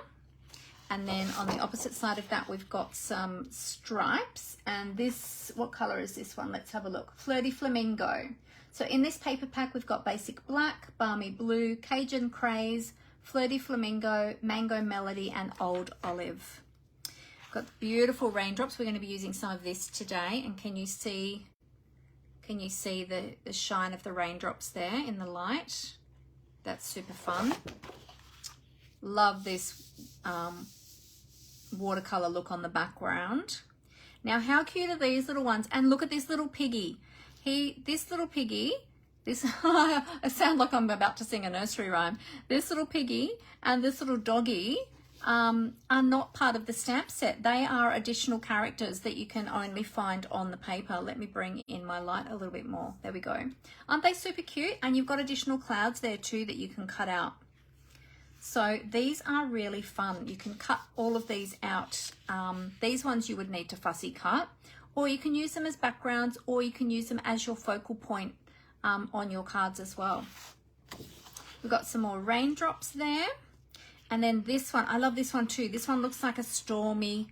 And then on the opposite side of that, we've got some stripes. And this, what color is this one? Let's have a look. Flirty Flamingo. So in this paper pack, we've got Basic Black, Balmy Blue, Cajun Craze, Flirty Flamingo, Mango Melody, and Old Olive. Got beautiful raindrops. We're going to be using some of this today. And can you see the shine of the raindrops there in the light? That's super fun. Love this watercolor look on the background. Now, how cute are these little ones? And look at this little piggy. This little piggy, I sound like I'm about to sing a nursery rhyme. This little piggy and this little doggy, are not part of the stamp set. They are additional characters that you can only find on the paper. Let me bring in my light a little bit more. There we go. Aren't they super cute? And you've got additional clouds there too that you can cut out. So these are really fun. You can cut all of these out. These ones you would need to fussy cut, or you can use them as backgrounds, or you can use them as your focal point on your cards as well. We've got some more raindrops there. And then this one, I love this one too. This one looks like a stormy,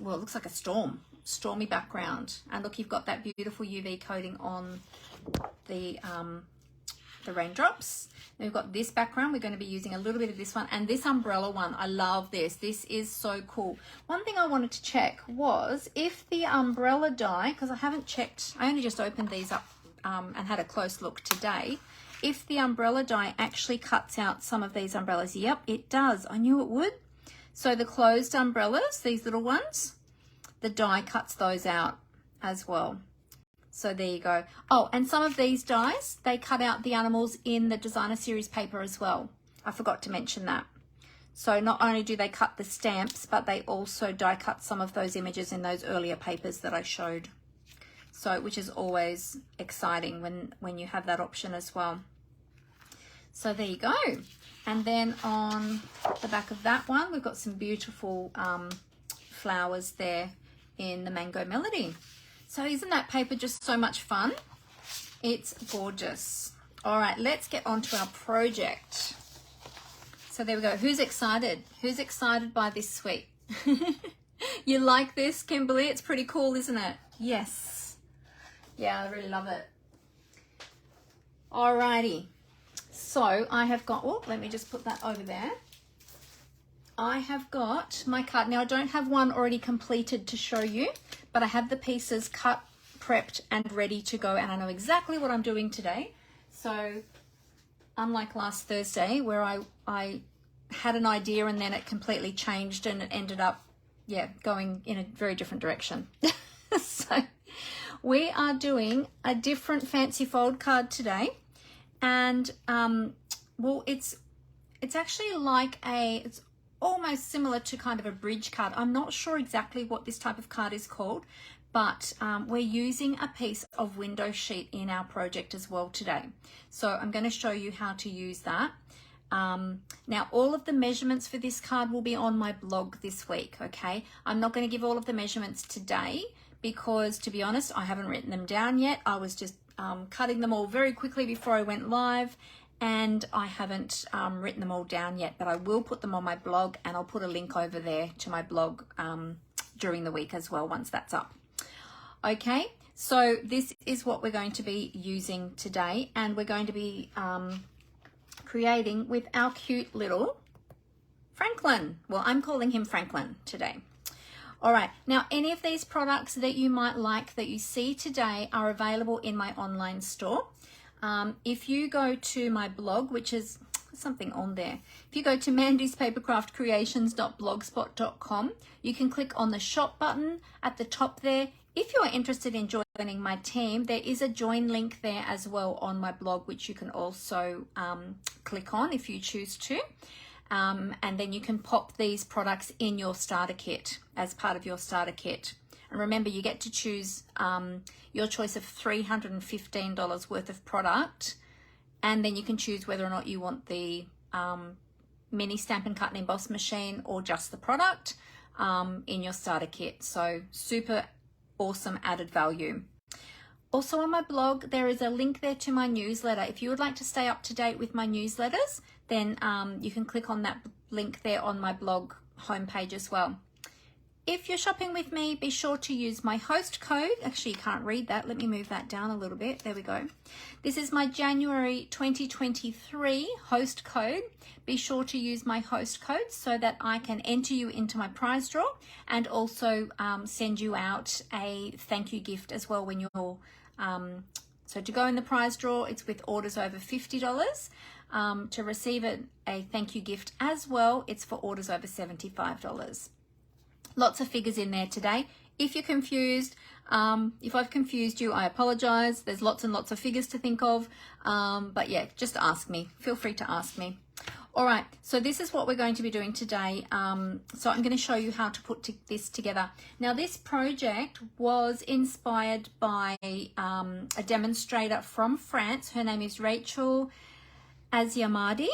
well, it looks like a stormy background. And look, you've got that beautiful UV coating on the raindrops. Then we've got this background. We're going to be using a little bit of this one. And this umbrella one, I love this. This is so cool. One thing I wanted to check was if the umbrella die, because I haven't checked, I only just opened these up and had a close look today. If the umbrella die actually cuts out some of these umbrellas. Yep, it does. I knew it would. So the closed umbrellas, these little ones, the die cuts those out as well. So there you go. Oh, and some of these dies, they cut out the animals in the designer series paper as well. I forgot to mention that. So not only do they cut the stamps, but they also die cut some of those images in those earlier papers that I showed. So, which is always exciting when you have that option as well. So there you go. And then on the back of that one, we've got some beautiful flowers there in the Mango Melody. So isn't that paper just so much fun? It's gorgeous. All right, let's get on to our project. So there we go. Who's excited? Who's excited by this suite? You like this, Kimberly? It's pretty cool, isn't it? Yes. Yeah, I really love it. All righty. So I have got, oh, let me just put that over there. I have got my card. Now I don't have one already completed to show you, but I have the pieces cut, prepped, and ready to go, and I know exactly what I'm doing today. So unlike last Thursday where I had an idea and then it completely changed and it ended up, yeah, going in a very different direction. So we are doing a different fancy fold card today. And well, it's actually like it's almost similar to kind of a bridge card. I'm not sure exactly what this type of card is called, but we're using a piece of window sheet in our project as well today. So I'm going to show you how to use that. Now all of the measurements for this card will be on my blog this week, okay? I'm not going to give all of the measurements today because, to be honest, I haven't written them down yet. I was just cutting them all very quickly before I went live, and I haven't written them all down yet, but I will put them on my blog, and I'll put a link over there to my blog during the week as well once that's up. Okay, so this is what we're going to be using today, and we're going to be creating with our cute little Franklin. Well, I'm calling him Franklin today. All right, now any of these products that you might like that you see today are available in my online store. If you go to my blog, which is something on there, if you go to mandyspapercraftcreations.blogspot.com, you can click on the shop button at the top there. If you're interested in joining my team, there is a join link there as well on my blog, which you can also click on if you choose to. And then you can pop these products in your starter kit as part of your starter kit. And remember, you get to choose your choice of $315 worth of product, and then you can choose whether or not you want the mini Stampin' Cut and Emboss machine or just the product in your starter kit. So super awesome added value. Also on my blog, there is a link there to my newsletter. If you would like to stay up to date with my newsletters, then you can click on that link there on my blog homepage as well. If you're shopping with me, be sure to use my host code. Actually, you can't read that. Let me move that down a little bit. There we go. This is my January 2023 host code. Be sure to use my host code so that I can enter you into my prize draw and also send you out a thank you gift as well when you're so to go in the prize draw, it's with orders over $50. To receive a thank you gift as well, it's for orders over $75. Lots of figures in there today. If you're confused, if I've confused you, I apologize. There's lots and lots of figures to think of. But yeah, just ask me. Feel free to ask me. All right, so this is what we're going to be doing today. So I'm going to show you how to put this together. Now, this project was inspired by a demonstrator from France. Her name is Rachel Aziamadi.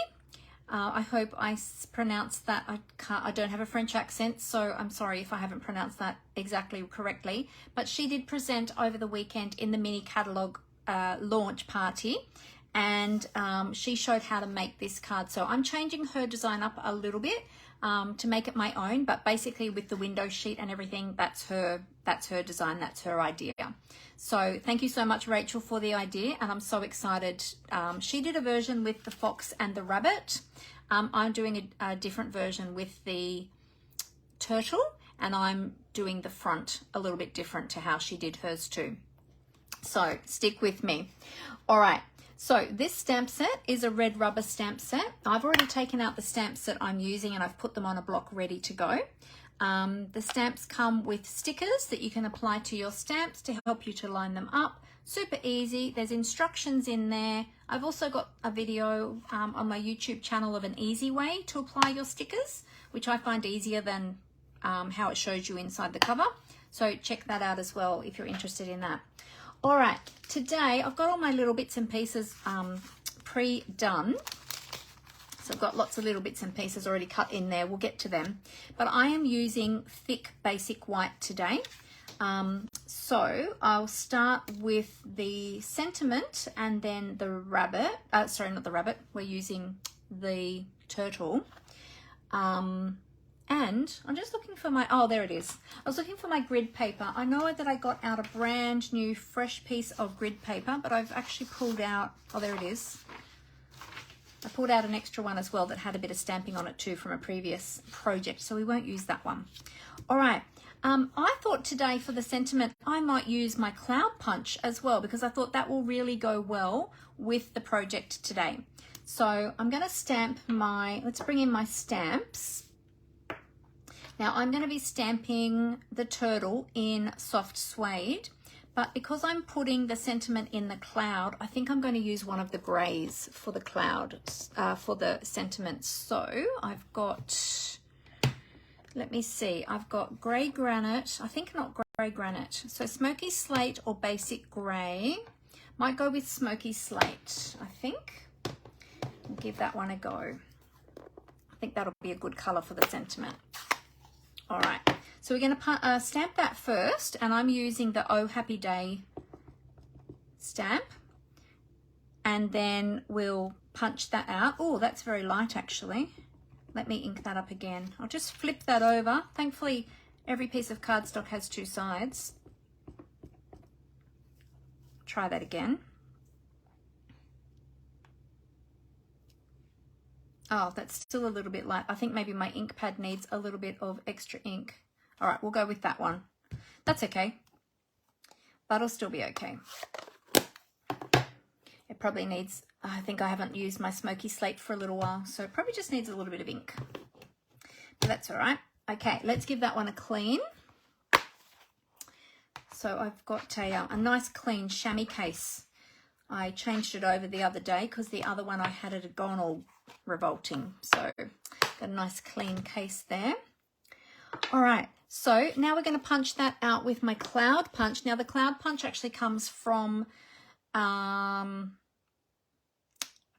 I hope I pronounced that. I don't have a French accent, so I'm sorry if I haven't pronounced that exactly correctly. But she did present over the weekend in the Mini Catalogue launch party, and she showed how to make this card. So I'm changing her design up a little bit to make it my own, but basically with the window sheet and everything, that's her design, that's her idea. So thank you so much, Rachel, for the idea, and I'm so excited. She did a version with the fox and the rabbit. I'm doing a different version with the turtle, and I'm doing the front a little bit different to how she did hers too. So stick with me. All right, so this stamp set is a red rubber stamp set. I've already taken out the stamps that I'm using and I've put them on a block ready to go. The stamps come with stickers that you can apply to your stamps to help you to line them up. Super easy. There's instructions in there. I've also got a video on my YouTube channel of an easy way to apply your stickers, which I find easier than how it shows you inside the cover. So check that out as well if you're interested in that. All right, today I've got all my little bits and pieces pre-done. So I've got lots of little bits and pieces already cut in there. We'll get to them. But I am using thick basic white today. So I'll start with the sentiment and then the rabbit. Sorry, not the rabbit. We're using the turtle. And I'm just looking for my, oh, there it is. I was looking for my grid paper. I know that I got out a brand new fresh piece of grid paper, but I've actually pulled out, oh, there it is. I pulled out an extra one as well that had a bit of stamping on it too from a previous project, so we won't use that one. All right, I thought today for the sentiment, I might use my cloud punch as well because I thought that will really go well with the project today. So I'm gonna stamp let's bring in my stamps. Now I'm going to be stamping the turtle in soft suede, but because I'm putting the sentiment in the cloud, I think I'm going to use one of the grays for the cloud, for the sentiment. So I've got, let me see, I've got grey granite, I think not grey granite, so smoky slate or basic grey. Might go with smoky slate, I think. I'll give that one a go. I think that'll be a good colour for the sentiment. All right, so we're going to stamp that first, and I'm using the Oh Happy Day stamp, and then we'll punch that out. Oh, that's very light actually. Let me ink that up again. I'll just flip that over. Thankfully, every piece of cardstock has two sides. Try that again. Oh, that's still a little bit light. I think maybe my ink pad needs a little bit of extra ink. All right, we'll go with that one. That's okay. That'll still be okay. It probably needs, I think I haven't used my smoky slate for a little while, so it probably just needs a little bit of ink. But that's all right. Okay, let's give that one a clean. So I've got a nice clean chamois case. I changed it over the other day because the other one I had it had gone all revolting. So got a nice clean case there. All right, so now we're going to punch that out with my cloud punch. Now the cloud punch actually comes from, I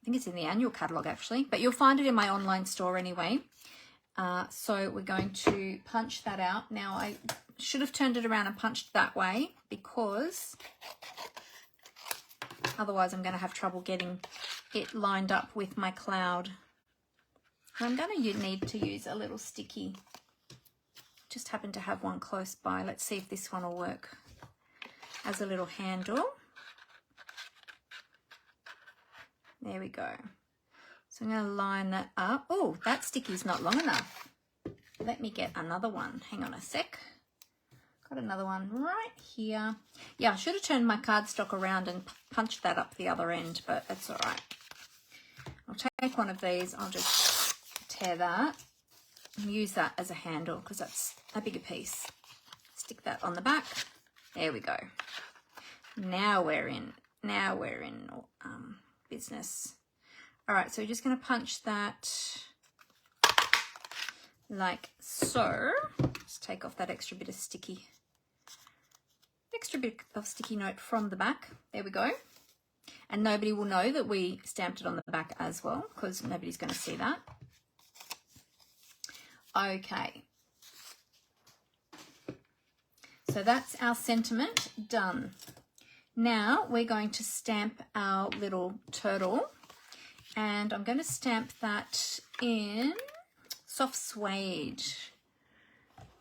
think it's in the annual catalogue actually, but you'll find it in my online store anyway. So we're going to punch that out. Now I should have turned it around and punched that way because otherwise I'm going to have trouble getting it lined up with my cloud. I'm going to need to use a little sticky. Just happen to have one close by. Let's see if this one will work as a little handle. There we go. So I'm going to line that up. Oh, that sticky's not long enough. Let me get another one. Hang on a sec. Got another one right here. Yeah, I should have turned my cardstock around and punched that up the other end, but that's all right. I'll take one of these. I'll just tear that and use that as a handle because that's a bigger piece. Stick that on the back. There we go. Now we're in business. All right, so we're just going to punch that like so. Just take off that extra bit of sticky note from the back. There we go. And nobody will know that we stamped it on the back as well, because nobody's going to see that. Okay. So that's our sentiment done. Now we're going to stamp our little turtle, and I'm going to stamp that in soft suede,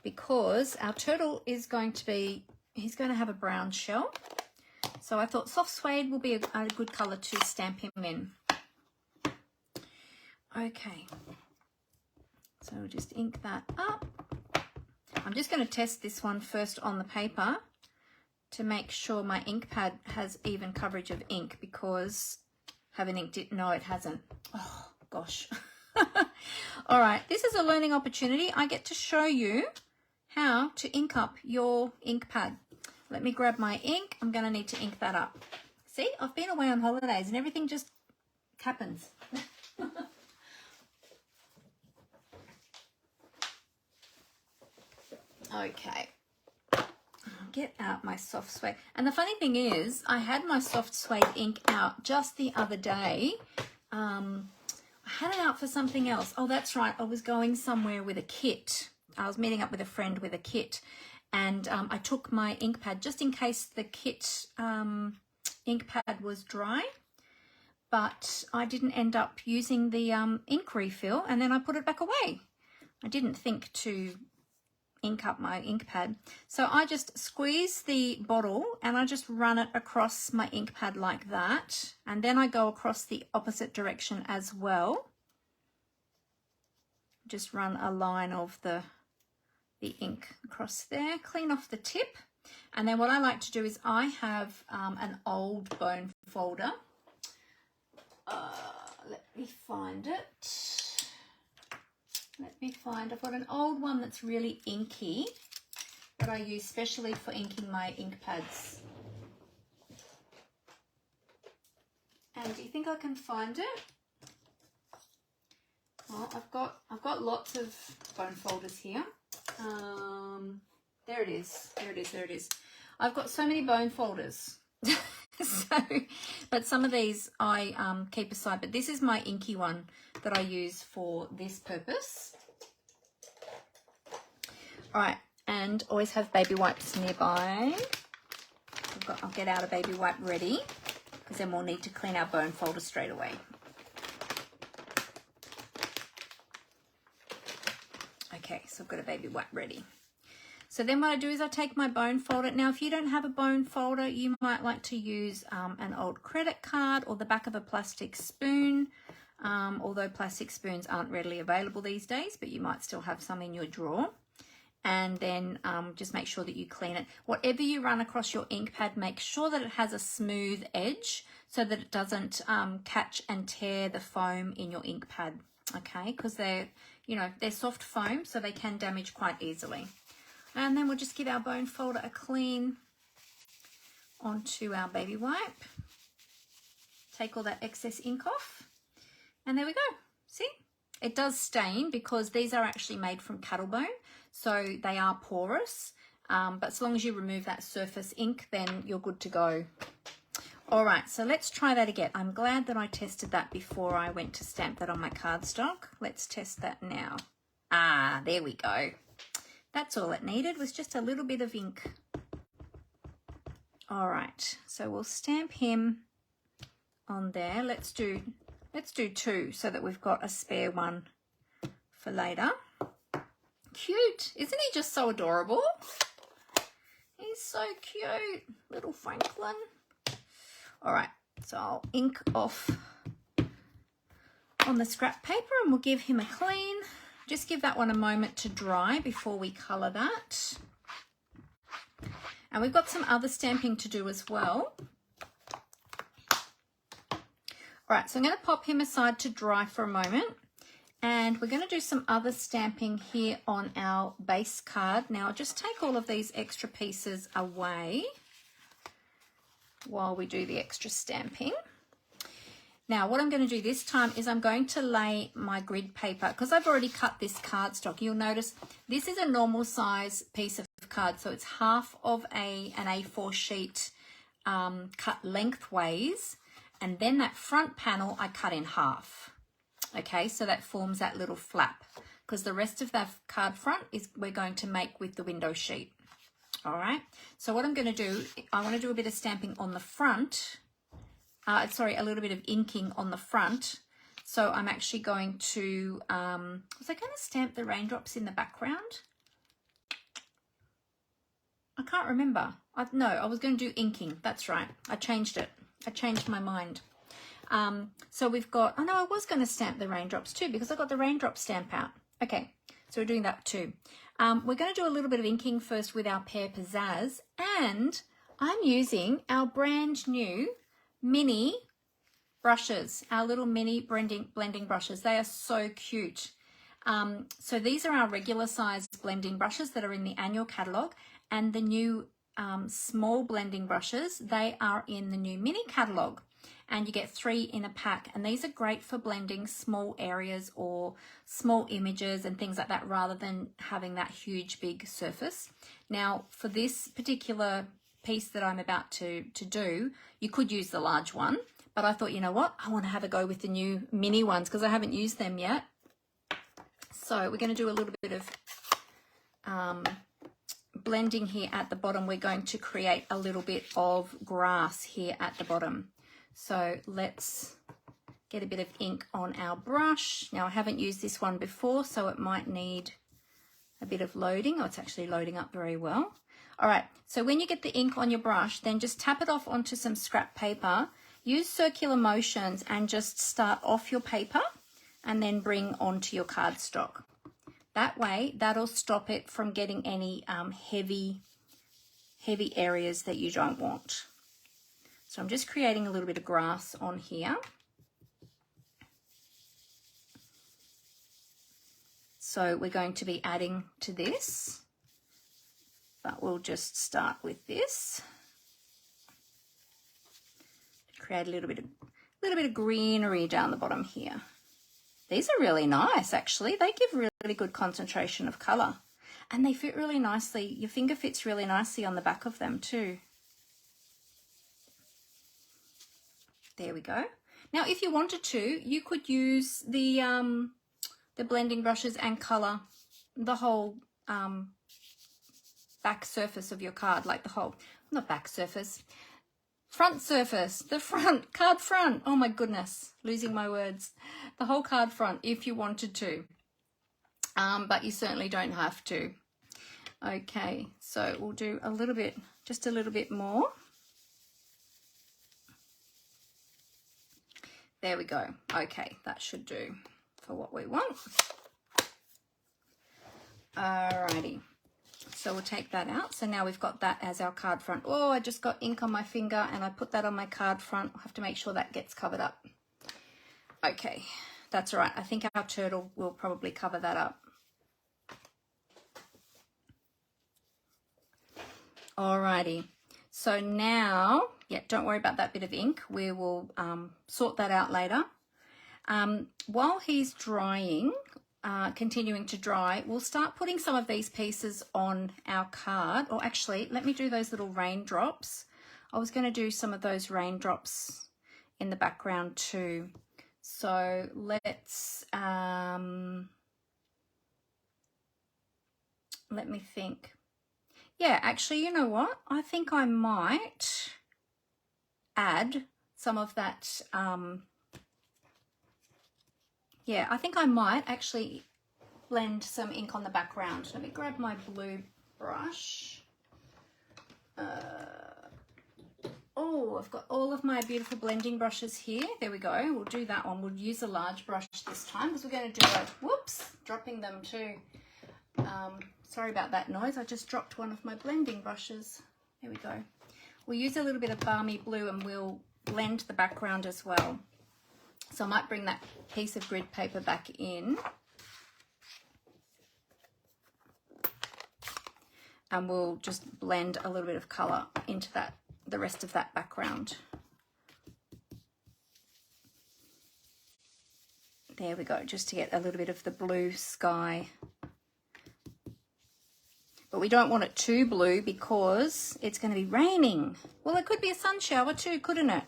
because our turtle is going to be, he's going to have a brown shell. So I thought soft suede will be a good colour to stamp him in. Okay. So we'll just ink that up. I'm just going to test this one first on the paper to make sure my ink pad has even coverage of ink, because haven't inked it. No, it hasn't. Oh, gosh. All right, this is a learning opportunity. I get to show you how to ink up your ink pad. Let me grab my ink. I'm going to need to ink that up. See, I've been away on holidays and everything just happens. Okay. Get out my soft suede. And the funny thing is, I had my soft suede ink out just the other day. I had it out for something else. Oh, that's right. I was going somewhere with a kit. I was meeting up with a friend with a kit. And I took my ink pad just in case the kit ink pad was dry. But I didn't end up using the ink refill, and then I put it back away. I didn't think to ink up my ink pad. So I just squeeze the bottle and I just run it across my ink pad like that. And then I go across the opposite direction as well. Just run a line of the ink across there, clean off the tip. And then what I like to do is I have an old bone folder. Let me find it. I've got an old one that's really inky that I use specially for inking my ink pads. And do you think I can find it? Well, I've got lots of bone folders here. There it is. There it is. I've got so many bone folders. But some of these I keep aside, but this is my inky one that I use for this purpose. All right, and always have baby wipes nearby. I'll get out a baby wipe ready, because then we'll need to clean our bone folder straight away. Okay, so I've got a baby wipe ready. So then what I do is I take my bone folder. Now, if you don't have a bone folder, you might like to use an old credit card or the back of a plastic spoon, although plastic spoons aren't readily available these days, but you might still have some in your drawer. And then just make sure that you clean it. Whatever you run across your ink pad, make sure that it has a smooth edge so that it doesn't catch and tear the foam in your ink pad, okay? Because they're soft foam, so they can damage quite easily. And then we'll just give our bone folder a clean onto our baby wipe. Take all that excess ink off. And there we go. See? It does stain because these are actually made from cattle bone, so they are porous. But as long as you remove that surface ink, then you're good to go. All right, so let's try that again. I'm glad that I tested that before I went to stamp that on my cardstock. Let's test that now. Ah, there we go. That's all it needed, was just a little bit of ink. All right, so we'll stamp him on there. Let's do 2 so that we've got a spare one for later. Cute. Isn't he just so adorable? He's so cute, little Franklin. All right, so I'll ink off on the scrap paper and we'll give him a clean. Just give that one a moment to dry before we colour that. And we've got some other stamping to do as well. All right, so I'm going to pop him aside to dry for a moment. And we're going to do some other stamping here on our base card. Now, just take all of these extra pieces away while we do the extra stamping. Now, what I'm going to do this time is I'm going to lay my grid paper, because I've already cut this cardstock. You'll notice this is a normal size piece of card, so it's half of an A4 sheet cut lengthways, and then that front panel I cut in half. Okay, so that forms that little flap, because the rest of that card front is we're going to make with the window sheet. All right, so what I'm going to do, I want to do a bit of stamping on the front. Sorry, a little bit of inking on the front. So I'm actually going to, was I going to stamp the raindrops in the background? I can't remember. No, I was going to do inking. That's right. I changed it. I changed my mind. So we've got, oh no, I was going to stamp the raindrops too, because I got the raindrop stamp out. Okay, so we're doing that too. We're going to do a little bit of inking first with our Pear Pizzazz, and I'm using our brand new mini brushes, our little mini blending brushes. They are so cute. So these are our regular size blending brushes that are in the annual catalogue, and the new small blending brushes, they are in the new mini catalogue, and you get 3 in a pack, and these are great for blending small areas or small images and things like that, rather than having that huge big surface. Now for this particular piece that I'm about to do, you could use the large one, but I thought, you know what, I want to have a go with the new mini ones because I haven't used them yet. So we're going to do a little bit of blending here at the bottom. We're going to create a little bit of grass here at the bottom. So let's get a bit of ink on our brush. Now I haven't used this one before, so it might need a bit of loading. Oh, it's actually loading up very well. All right, so when you get the ink on your brush, then just tap it off onto some scrap paper. Use circular motions and just start off your paper and then bring onto your cardstock. That way, that'll stop it from getting any heavy areas that you don't want. So I'm just creating a little bit of grass on here. So we're going to be adding to this, but we'll just start with this. Create a little bit of greenery down the bottom here. These are really nice, actually. They give really good concentration of colour, and they fit really nicely. Your finger fits really nicely on the back of them too. There we go. Now, if you wanted to, you could use the blending brushes and colour the whole back surface of your card, like the whole, not back surface, front surface, the front, card front. Oh my goodness, losing my words. The whole card front if you wanted to, but you certainly don't have to. Okay, so we'll do a little bit, just a little bit more. There we go. Okay, that should do for what we want. Alrighty, so we'll take that out. So now we've got that as our card front. Oh, I just got ink on my finger and I put that on my card front. I'll have to make sure that gets covered up. Okay, that's all right. I think our turtle will probably cover that up. Alrighty, so now, yeah, don't worry about that bit of ink. We will sort that out later. While he's drying, continuing to dry, we'll start putting some of these pieces on our card. Or actually, let me do those little raindrops. I was going to do some of those raindrops in the background too. So let's, let me think. Yeah, actually, you know what? I think I might add some of that. Yeah, I think I might actually blend some ink on the background. Let me grab my blue brush. Oh, I've got all of my beautiful blending brushes here. There we go. We'll do that one. We'll use a large brush this time because we're going to do a, whoops, dropping them too. Sorry about that noise. I just dropped one of my blending brushes. There we go. We'll use a little bit of balmy blue and we'll blend the background as well. So I might bring that piece of grid paper back in. And we'll just blend a little bit of colour into that, the rest of that background. There we go, just to get a little bit of the blue sky. But we don't want it too blue because it's going to be raining. Well, it could be a sun shower too, couldn't it?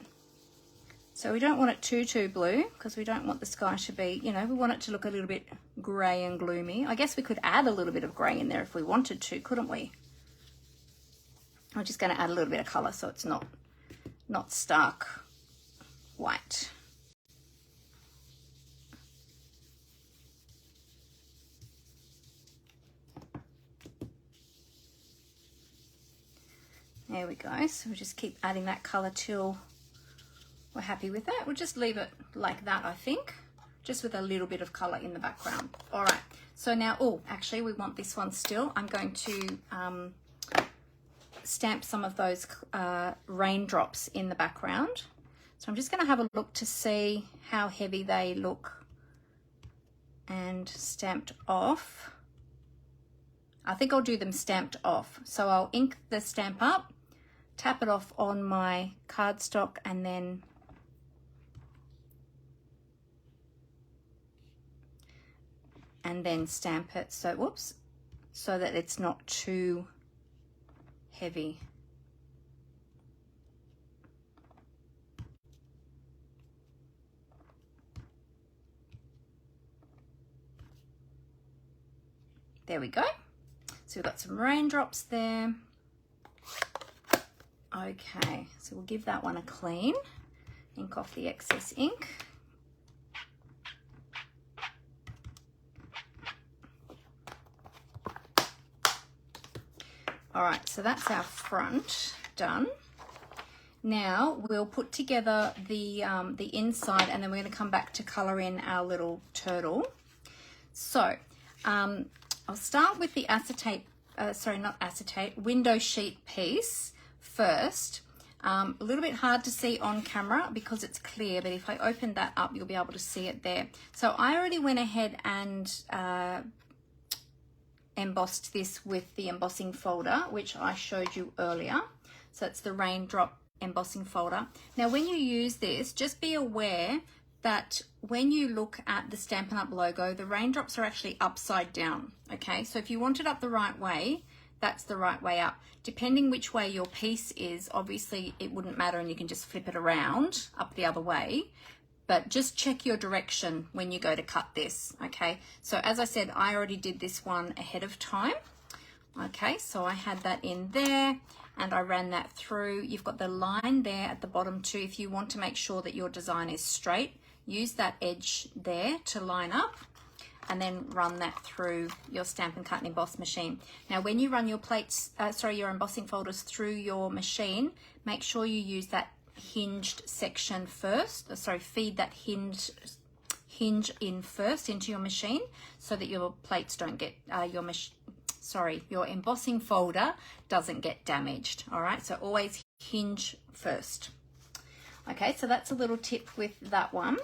So we don't want it too blue because we don't want the sky to be, you know, we want it to look a little bit grey and gloomy. I guess we could add a little bit of grey in there if we wanted to, couldn't we? I'm just going to add a little bit of colour so it's not stark white. There we go. So we'll just keep adding that colour till we're happy with that. We'll just leave it like that, I think, just with a little bit of colour in the background. All right. So now, oh, actually, we want this one still. I'm going to stamp some of those raindrops in the background. So I'm just going to have a look to see how heavy they look and stamped off. I think I'll do them stamped off. So I'll ink the stamp up, tap it off on my cardstock, and then stamp it. So whoops, so that it's not too heavy. There we go. So we've got some raindrops there. Okay, so we'll give that one a clean. Ink off the excess ink. All right, so that's our front done. Now we'll put together the inside, and then we're going to come back to colour in our little turtle. So I'll start with the window sheet piece first. A little bit hard to see on camera because it's clear, but if I open that up, you'll be able to see it there. So I already went ahead and embossed this with the embossing folder, which I showed you earlier. So it's the raindrop embossing folder. Now, when you use this, just be aware that when you look at the Stampin' Up logo, the raindrops are actually upside down, okay? So if you want it up the right way, that's the right way up. Depending which way your piece is, obviously it wouldn't matter and you can just flip it around up the other way, but just check your direction when you go to cut this, okay? So as I said, I already did this one ahead of time, okay? So I had that in there and I ran that through. You've got the line there at the bottom too. If you want to make sure that your design is straight, use that edge there to line up and then run that through your Stampin' Cut and Emboss machine. Now, when you run your plates, your embossing folders through your machine, make sure you use that hinged section first. Feed that hinge in first into your machine so that your plates don't get, your embossing folder doesn't get damaged. All right, so always hinge first. Okay, so that's a little tip with that one.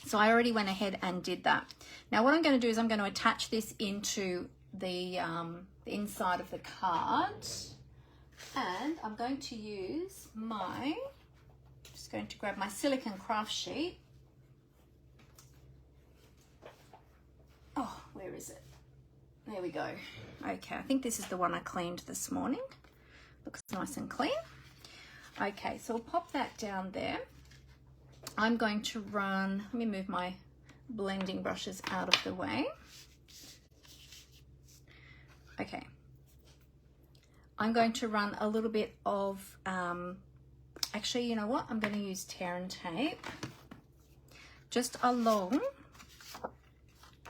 So I already went ahead and did that. Now what I'm going to do is I'm going to attach this into the inside of the card, and I'm going to use just going to grab my silicone craft sheet. Oh, where is it? There we go. Okay, I think this is the one I cleaned this morning. Looks nice and clean. Okay, so we'll pop that down there. I'm going to run, let me move my blending brushes out of the way. Okay. I'm going to run a little bit of, actually, you know what? I'm going to use tear and tape just along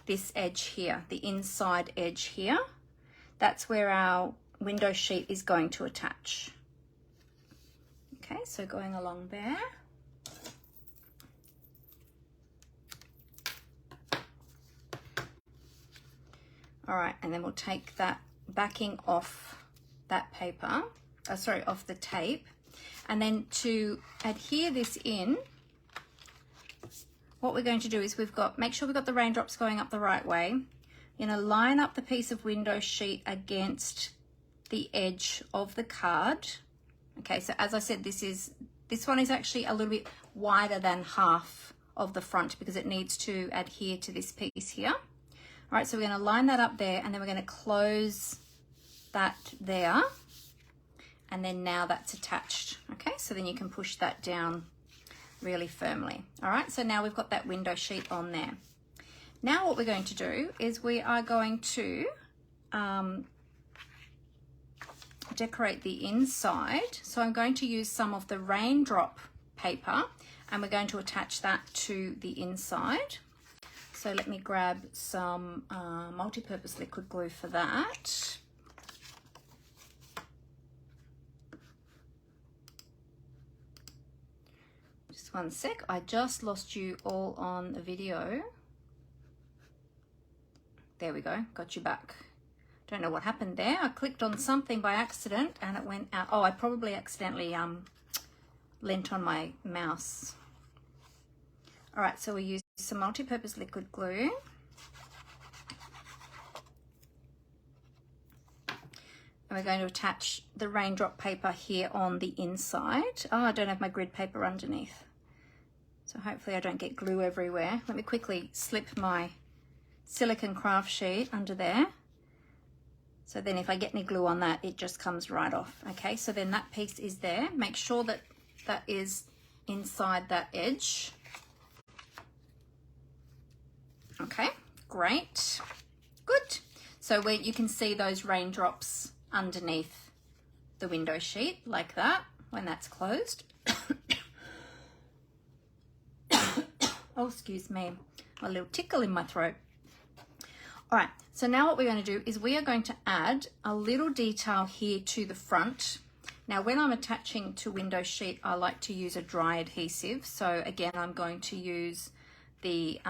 this edge here, the inside edge here. That's where our window sheet is going to attach. Okay, so going along there. All right, and then we'll take that backing off that paper, off the tape. And then to adhere this in, what we're going to do is make sure we've got the raindrops going up the right way. You're gonna line up the piece of window sheet against the edge of the card. Okay, so as I said, this one is actually a little bit wider than half of the front because it needs to adhere to this piece here. All right, so we're going to line that up there, and then we're going to close that there, and then now that's attached. Okay, so then you can push that down really firmly. All right, so now we've got that window sheet on there. Now what we're going to do is we are going to decorate the inside. So I'm going to use some of the raindrop paper, and we're going to attach that to the inside. So let me grab some multi-purpose liquid glue for that. Just one sec, I just lost you all on the video. There we go, got you back. Don't know what happened there. I clicked on something by accident and it went out. Oh, I probably accidentally leant on my mouse. All right, so we use some multi-purpose liquid glue. And we're going to attach the raindrop paper here on the inside. Oh, I don't have my grid paper underneath. So hopefully I don't get glue everywhere. Let me quickly slip my silicone craft sheet under there. So then if I get any glue on that, it just comes right off. Okay, so then that piece is there. Make sure that that is inside that edge. Okay, great, good. So where you can see those raindrops underneath the window sheet like that when that's closed. Oh, excuse me, a little tickle in my throat. All right, so now what we're going to do is we are going to add a little detail here to the front. Now when I'm attaching to window sheet, I like to use a dry adhesive. So again, I'm going to use the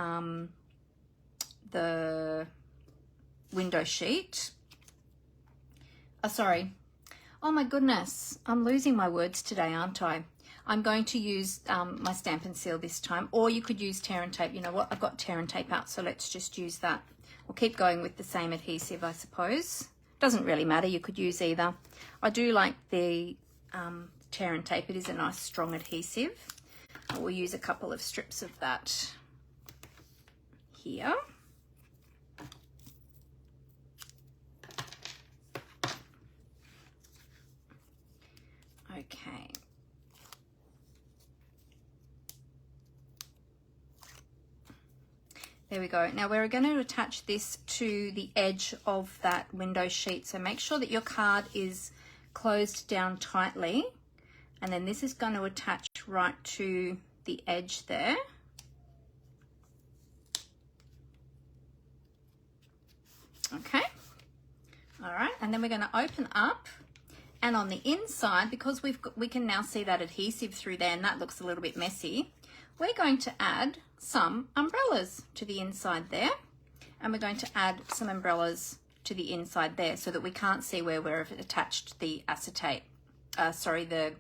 window sheet. Sorry. Oh my goodness, I'm losing my words today, aren't I? I'm going to use my Stampin' Seal this time, or you could use tear and tape. You know what, I've got tear and tape out, so let's just use that. We'll keep going with the same adhesive, I suppose. Doesn't really matter, you could use either. I do like the tear and tape. It is a nice strong adhesive. We'll use a couple of strips of that here. Okay. There we go. Now we're going to attach this to the edge of that window sheet. So make sure that your card is closed down tightly. And then this is going to attach right to the edge there. Okay. All right. And then we're going to open up. And on the inside, because we can now see that adhesive through there, and that looks a little bit messy, we're going to add some umbrellas to the inside there, and we're going to add some umbrellas to the inside there so that we can't see where we've attached the acetate, the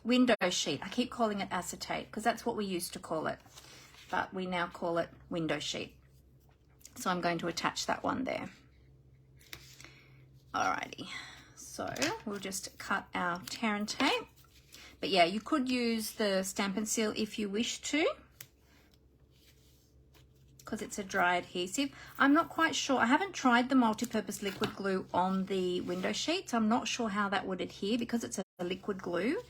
window sheet. I keep calling it acetate because that's what we used to call it, but we now call it window sheet. So I'm going to attach that one there. Alrighty, so we'll just cut our tear and tape. But yeah, you could use the Stampin' Seal if you wish to, because it's a dry adhesive. I'm not quite sure. I haven't tried the multi-purpose liquid glue on the window sheets. I'm not sure how that would adhere because it's a liquid glue.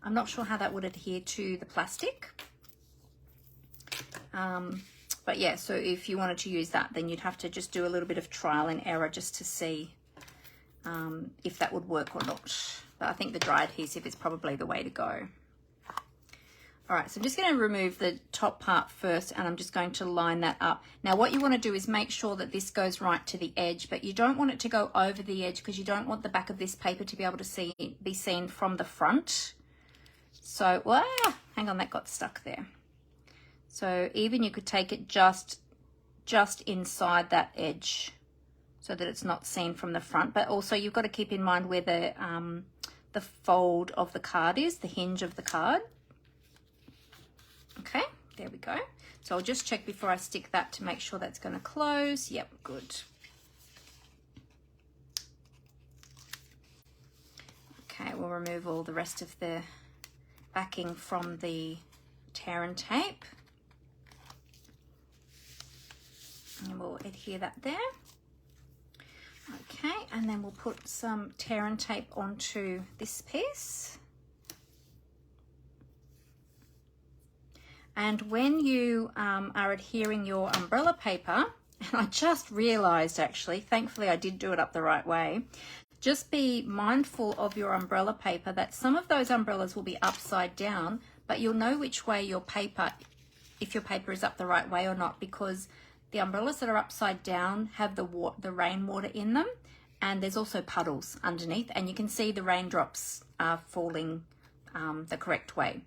I'm not sure how that would adhere to the plastic. But yeah, so if you wanted to use that, then you'd have to just do a little bit of trial and error just to see if that would work or not. But I think the dry adhesive is probably the way to go. All right, so I'm just going to remove the top part first, and I'm just going to line that up. Now what you want to do is make sure that this goes right to the edge, but you don't want it to go over the edge because you don't want the back of this paper to be able to be seen from the front. So, hang on, that got stuck there. So even you could take it just inside that edge so that it's not seen from the front, but also you've got to keep in mind where the fold of the card is, the hinge of the card. Okay, there we go. So I'll just check before I stick that to make sure that's going to close. Yep, good. Okay, we'll remove all the rest of the backing from the tear and tape. And we'll adhere that there. Okay, and then we'll put some tear and tape onto this piece. And when you are adhering your umbrella paper, and I just realized actually, thankfully I did do it up the right way, just be mindful of your umbrella paper that some of those umbrellas will be upside down, but you'll know which way your paper, if your paper is up the right way or not, because the umbrellas that are upside down have the rainwater in them, and there's also puddles underneath, and you can see the raindrops are falling the correct way.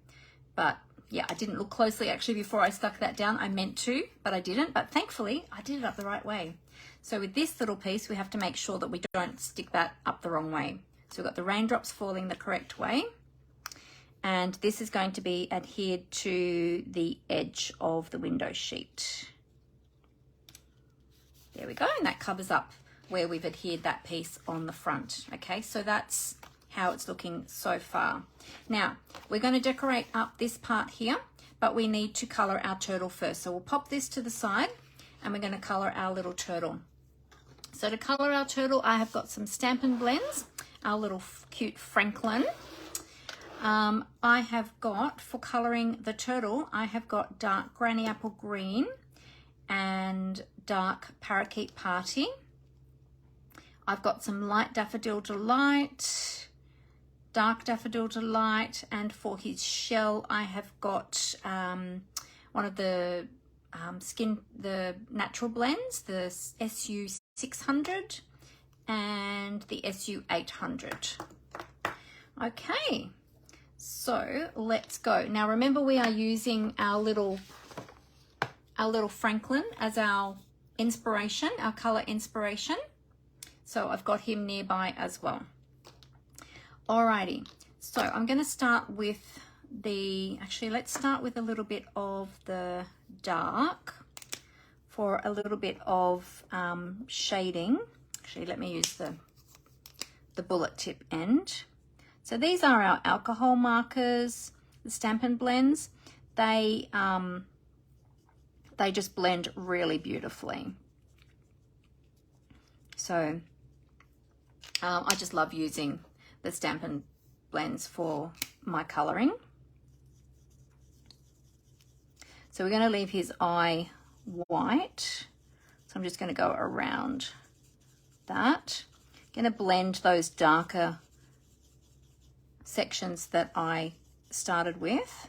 But yeah, I didn't look closely actually before I stuck that down. I meant to, but I didn't. But thankfully, I did it up the right way. So with this little piece, we have to make sure that we don't stick that up the wrong way. So we've got the raindrops falling the correct way. And this is going to be adhered to the edge of the window sheet. There we go. And that covers up where we've adhered that piece on the front. Okay, so that's how it's looking so far. Now we're going to decorate up this part here, but we need to color our turtle first. So we'll pop this to the side and we're going to color our little turtle. So to color our turtle, I have got some Stampin' blends, our little cute Franklin. I have got, for coloring the turtle, I have got dark Granny Apple Green and dark Parakeet Party. I've got some light Daffodil Delight, dark Daffodil Delight, and for his shell I have got one of the the natural blends, the SU 600 and the SU 800. Okay, so let's go. Now remember, we are using our little Franklin as our inspiration, our color inspiration. So I've got him nearby as well. Alrighty, so I'm going to start with actually let's start with a little bit of the dark for a little bit of shading. Actually, let me use the bullet tip end. So these are our alcohol markers, the Stampin' blends. They just blend really beautifully. So I just love using the Stampin' blends for my colouring. So we're going to leave his eye white. So I'm just going to go around that. Going to blend those darker sections that I started with.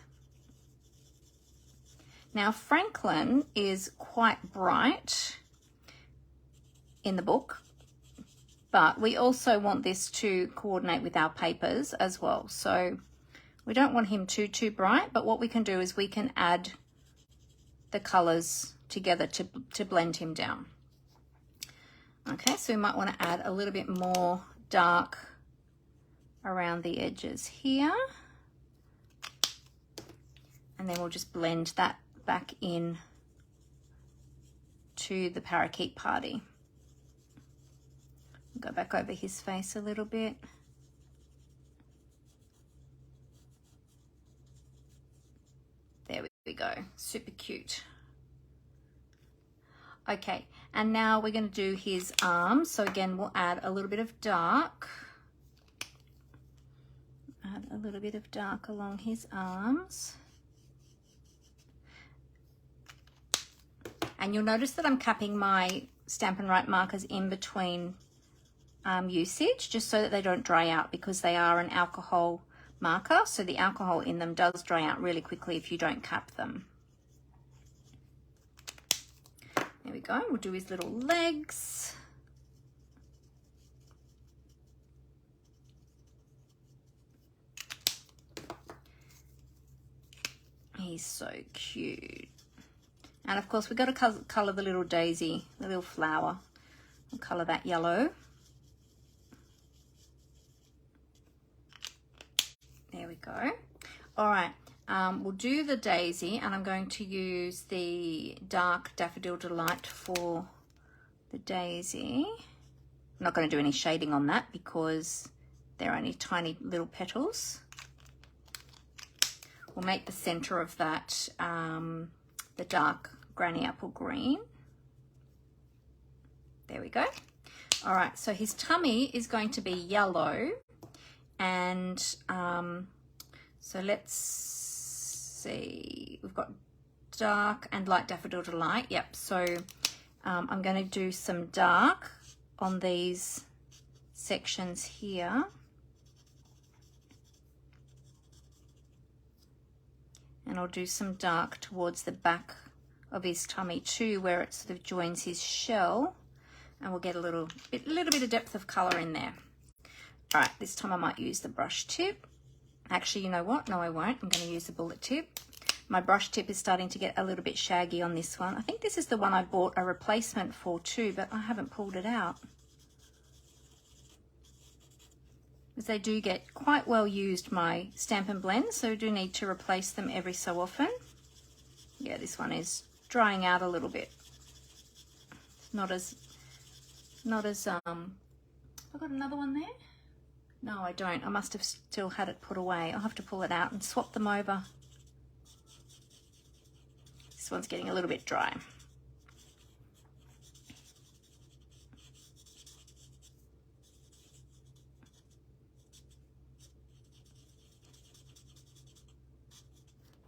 Now Franklin is quite bright in the book, but we also want this to coordinate with our papers as well. So we don't want him too bright, but what we can do is we can add the colors together to blend him down. Okay, so we might want to add a little bit more dark around the edges here. And then we'll just blend that back in to the Parakeet Party. Go back over his face a little bit. There we go, super cute. Okay, and now we're going to do his arms. So again, we'll add a little bit of dark. Add a little bit of dark along his arms. And you'll notice that I'm capping my Stampin' Right markers in between usage, just so that they don't dry out, because they are an alcohol marker. So the alcohol in them does dry out really quickly if you don't cap them. There we go. We'll do his little legs. He's so cute. And of course, we've got to colour the little daisy, the little flower. We'll colour that yellow. There we go. All right, we'll do the daisy, and I'm going to use the dark Daffodil Delight for the daisy. I'm not going to do any shading on that because they're only tiny little petals. We'll make the center of that the dark Granny Apple Green. There we go. All right, so his tummy is going to be yellow, and so let's see, we've got dark and light daffodil delight. Yep, so I'm going to do some dark on these sections here. And I'll do some dark towards the back of his tummy too, where it sort of joins his shell, and we'll get a little bit of depth of color in there. All right, this time I might use the brush tip. Actually, you know what? No, I won't. I'm going to use the bullet tip. My brush tip is starting to get a little bit shaggy on this one. I think this is the one I bought a replacement for too, but I haven't pulled it out. As they do get quite well used, my Stampin' blends, so I do need to replace them every so often. Yeah, this one is drying out a little bit. It's not as have I got another one there? No, I don't. I must have still had it put away. I'll have to pull it out and swap them over. This one's getting a little bit dry.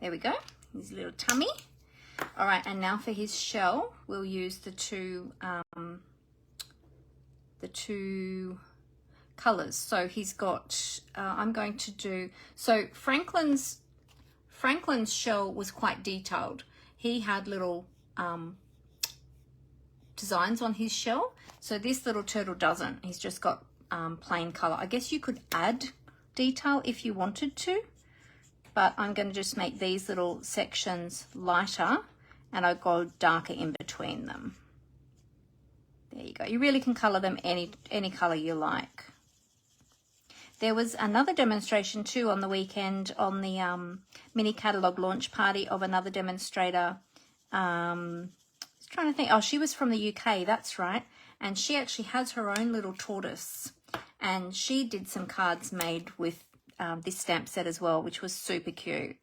There we go, his little tummy. All right, and now for his shell, we'll use the two colors. So he's got, I'm going to do, so Franklin's shell was quite detailed. He had little designs on his shell. So this little turtle doesn't. He's just got plain color. I guess you could add detail if you wanted to, but I'm going to just make these little sections lighter, and I'll go darker in between them. There you go. You really can color them any color you like. There was another demonstration too on the weekend on the Mini Catalogue launch party of another demonstrator. I was trying to think. Oh, she was from the UK, that's right. And she actually has her own little tortoise. And she did some cards made with this stamp set as well, which was super cute.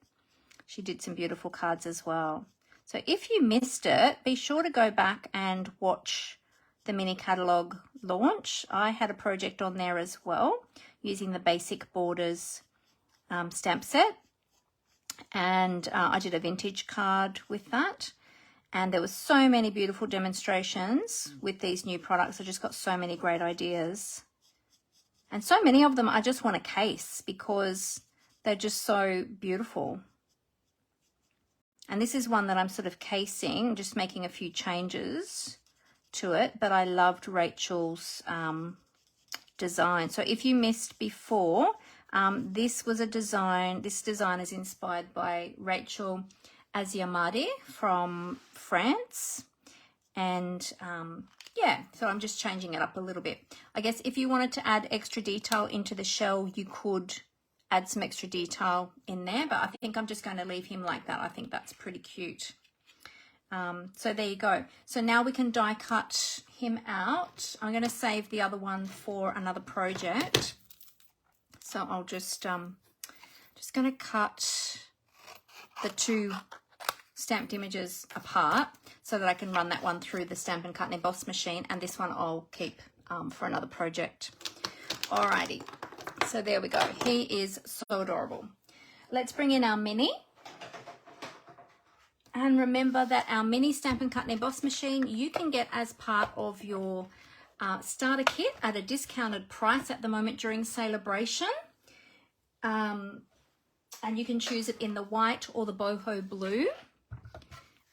She did some beautiful cards as well. So if you missed it, be sure to go back and watch the Mini Catalogue launch. I had a project on there as well, using the Basic Borders stamp set. And I did a vintage card with that. And there were so many beautiful demonstrations with these new products. I just got so many great ideas. And so many of them I just want a case because they're just so beautiful. And this is one that I'm sort of casing, just making a few changes to it. But I loved Rachel's design. So if you missed before, this was a design. This design is inspired by Rachel Aziamadi from France. And yeah, so I'm just changing it up a little bit. I guess if you wanted to add extra detail into the shell, you could add some extra detail in there, but I think I'm just going to leave him like that. I think that's pretty cute. So there you go. So now we can die cut him out. I'm going to save the other one for another project. So I'll just going to cut the two stamped images apart so that I can run that one through the Stampin' Cut and Emboss machine, and this one I'll keep for another project. Alrighty, so there we go. He is so adorable. Let's bring in our mini. And remember that our mini Stampin' Cut and Emboss machine you can get as part of your starter kit at a discounted price at the moment during celebration. And you can choose it in the white or the boho blue.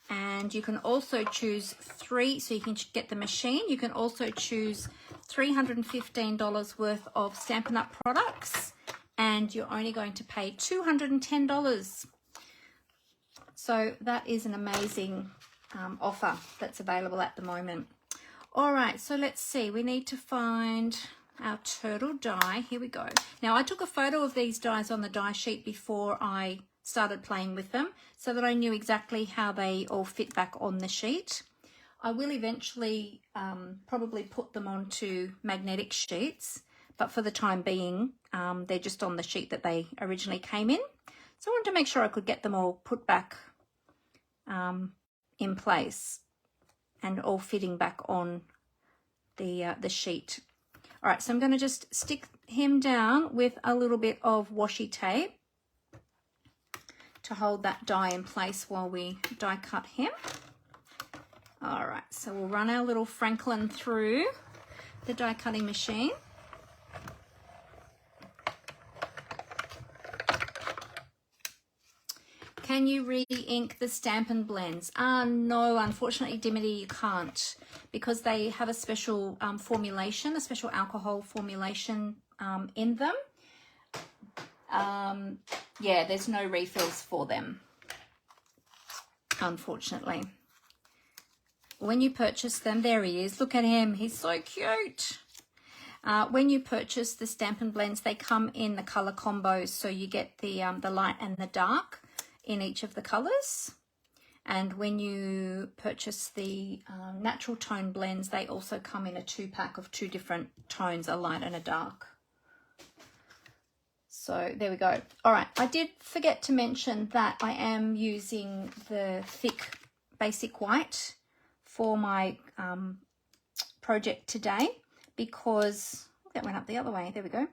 And you can also choose three, so you can get the machine. You can also choose $315 worth of Stampin' Up! Products, and you're only going to pay $210. So that is an amazing offer that's available at the moment. All right, so let's see. We need to find our turtle die. Here we go. Now, I took a photo of these dies on the die sheet before I started playing with them so that I knew exactly how they all fit back on the sheet. I will eventually probably put them onto magnetic sheets, but for the time being, they're just on the sheet that they originally came in. So I wanted to make sure I could get them all put back in place and all fitting back on the sheet. All right, so I'm going to just stick him down with a little bit of washi tape to hold that die in place while we die cut him. All right, so we'll run our little Franklin through the die cutting machine. Can you re-ink the Stampin' blends? No, unfortunately, Dimity, you can't, because they have a special formulation, a special alcohol formulation in them. Yeah, there's no refills for them, unfortunately. When you purchase them, there he is. Look at him. He's so cute. When you purchase the Stampin' blends, they come in the color combos, so you get the light and the dark in each of the colors. And when you purchase the natural tone blends, they also come in a 2-pack of 2 different tones, a light and a dark. So there we go. All right, I did forget to mention that I am using the thick basic white for my project today, because that went up the other way. There we go.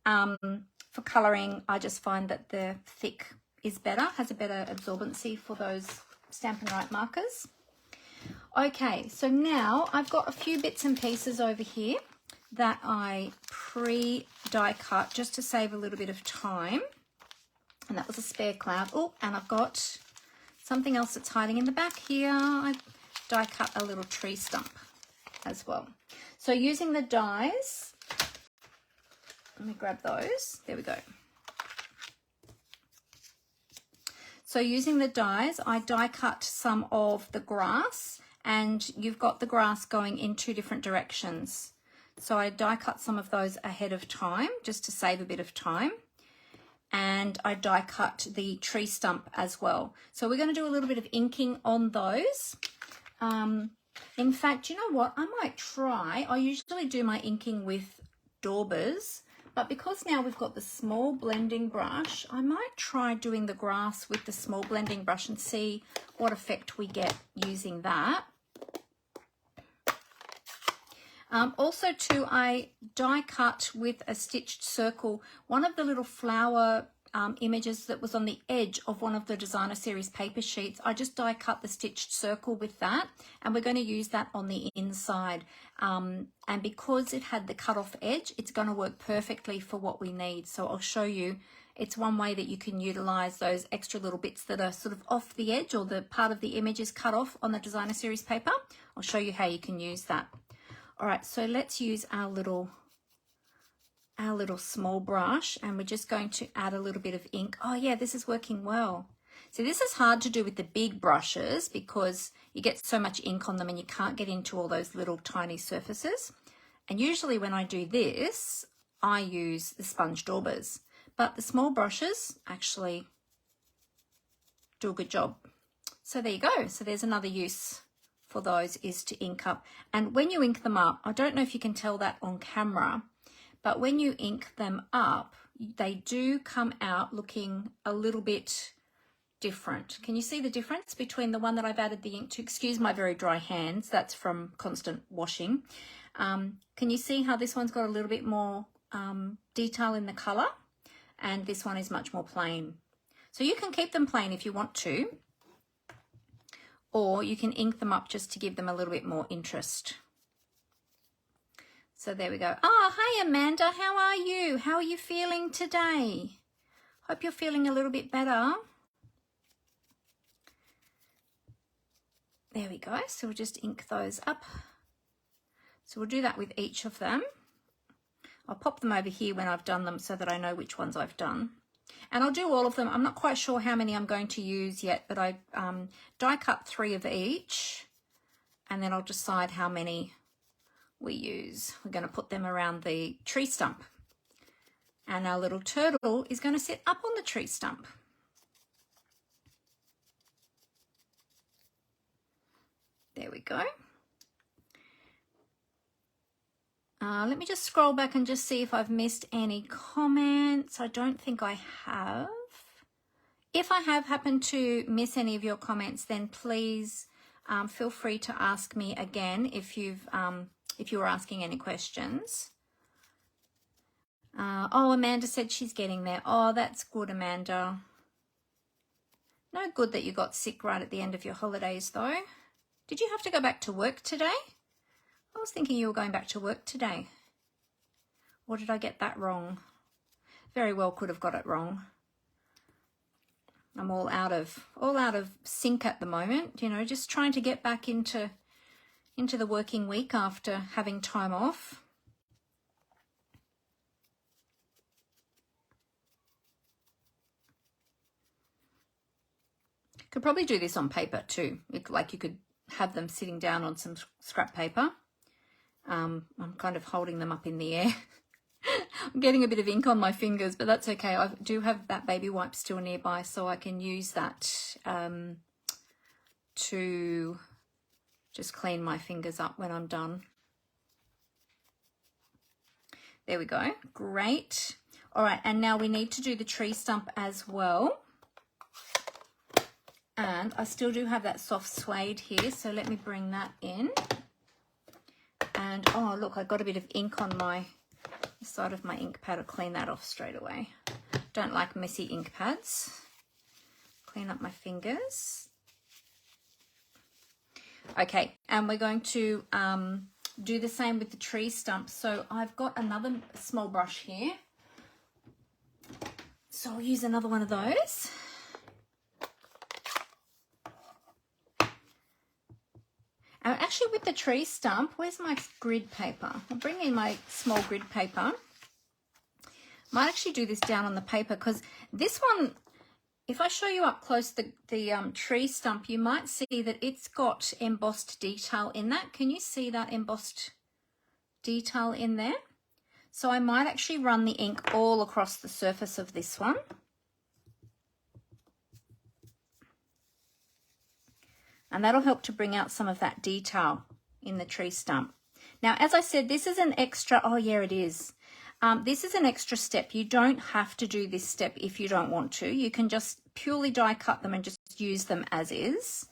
For colouring, I just find that the thick is better, has a better absorbency for those Stampin' Right markers. Okay, so now I've got a few bits and pieces over here that I pre-die cut just to save a little bit of time. And that was a spare cloud. Oh, and I've got something else that's hiding in the back here. I die cut a little tree stump as well. So using the dies, let me grab those. There we go. So using the dies, I die cut some of the grass, and you've got the grass going in 2 different directions. So I die cut some of those ahead of time just to save a bit of time. And I die cut the tree stump as well. So we're going to do a little bit of inking on those. In fact, you know what? I might try. I usually do my inking with daubers, but because now we've got the small blending brush, I might try doing the grass with the small blending brush and see what effect we get using that. Also too, I die cut with a stitched circle one of the little flower images that was on the edge of one of the designer series paper sheets. I just die cut the stitched circle with that, and we're going to use that on the inside. And because it had the cut off edge, it's going to work perfectly for what we need. So I'll show you. It's one way that you can utilize those extra little bits that are sort of off the edge, or the part of the image is cut off on the designer series paper. I'll show you how you can use that. All right, so let's use our little small brush, and we're just going to add a little bit of ink. Oh yeah, this is working well. So this is hard to do with the big brushes because you get so much ink on them and you can't get into all those little tiny surfaces. And usually when I do this, I use the sponge daubers, but the small brushes actually do a good job. So there you go. So there's another use for those, is to ink up. And when you ink them up, I don't know if you can tell that on camera, but when you ink them up, they do come out looking a little bit different. Can you see the difference between the one that I've added the ink to? Excuse my very dry hands, that's from constant washing. Can you see how this one's got a little bit more detail in the color, and this one is much more plain? So you can keep them plain if you want to, or you can ink them up just to give them a little bit more interest. So there we go. Oh, hi Amanda, how are you? How are you feeling today? Hope you're feeling a little bit better. There we go. So we'll just ink those up. So we'll do that with each of them. I'll pop them over here when I've done them so that I know which ones I've done. And I'll do all of them. I'm not quite sure how many I'm going to use yet, but I die cut 3 of each, and then I'll decide how many we use. We're going to put them around the tree stump, and our little turtle is going to sit up on the tree stump. There we go. Let me just scroll back and just see if I've missed any comments. I don't think I have. If I have happened to miss any of your comments, then please feel free to ask me again if you've if you were asking any questions. Oh, Amanda said she's getting there. Oh, that's good, Amanda. No good that you got sick right at the end of your holidays, though. Did you have to go back to work today? I was thinking you were going back to work today. Or did I get that wrong? Very well could have got it wrong. I'm all out of sync at the moment, you know, just trying to get back into the working week after having time off. Could probably do this on paper too. Like you could have them sitting down on some scrap paper. I'm kind of holding them up in the air. I'm getting a bit of ink on my fingers, but that's okay. I do have that baby wipe still nearby, so I can use that to just clean my fingers up when I'm done. There we go. Great. All right, and now we need to do the tree stump as well. And I still do have that soft suede here, so let me bring that in. And oh, look, I got a bit of ink on the side of my ink pad. I'll clean that off straight away. Don't like messy ink pads. Clean up my fingers. Okay, and we're going to do the same with the tree stump. So I've got another small brush here. So I'll use another one of those. Actually, with the tree stump, where's my grid paper? I'll bring in my small grid paper. Might actually do this down on the paper because this one, if I show you up close the tree stump, you might see that it's got embossed detail in that. Can you see that embossed detail in there? So I might actually run the ink all across the surface of this one. And that'll help to bring out some of that detail in the tree stump. Now, as I said, this is an extra, oh yeah, it is. This is an extra step. You don't have to do this step if you don't want to. You can just purely die cut them and just use them as is.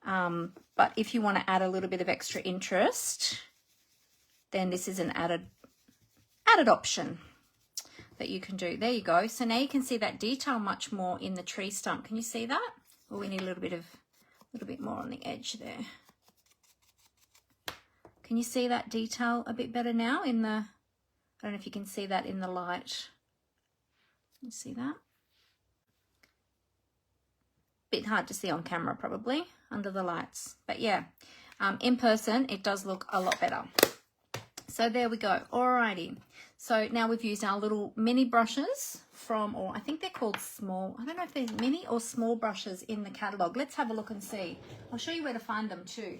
But if you want to add a little bit of extra interest, then this is an added option that you can do. There you go. So now you can see that detail much more in the tree stump. Can you see that? Well, we need a little bit more on the edge there. Can you see that detail a bit better now in the, I don't know if you can see that in the light. Can you see that? Bit hard to see on camera probably under the lights, but yeah, in person it does look a lot better. So there we go. Alrighty. So now we've used our little mini brushes from, or I think they're called small. I don't know if they're mini or small brushes in the catalogue. Let's have a look and see. I'll show you where to find them too.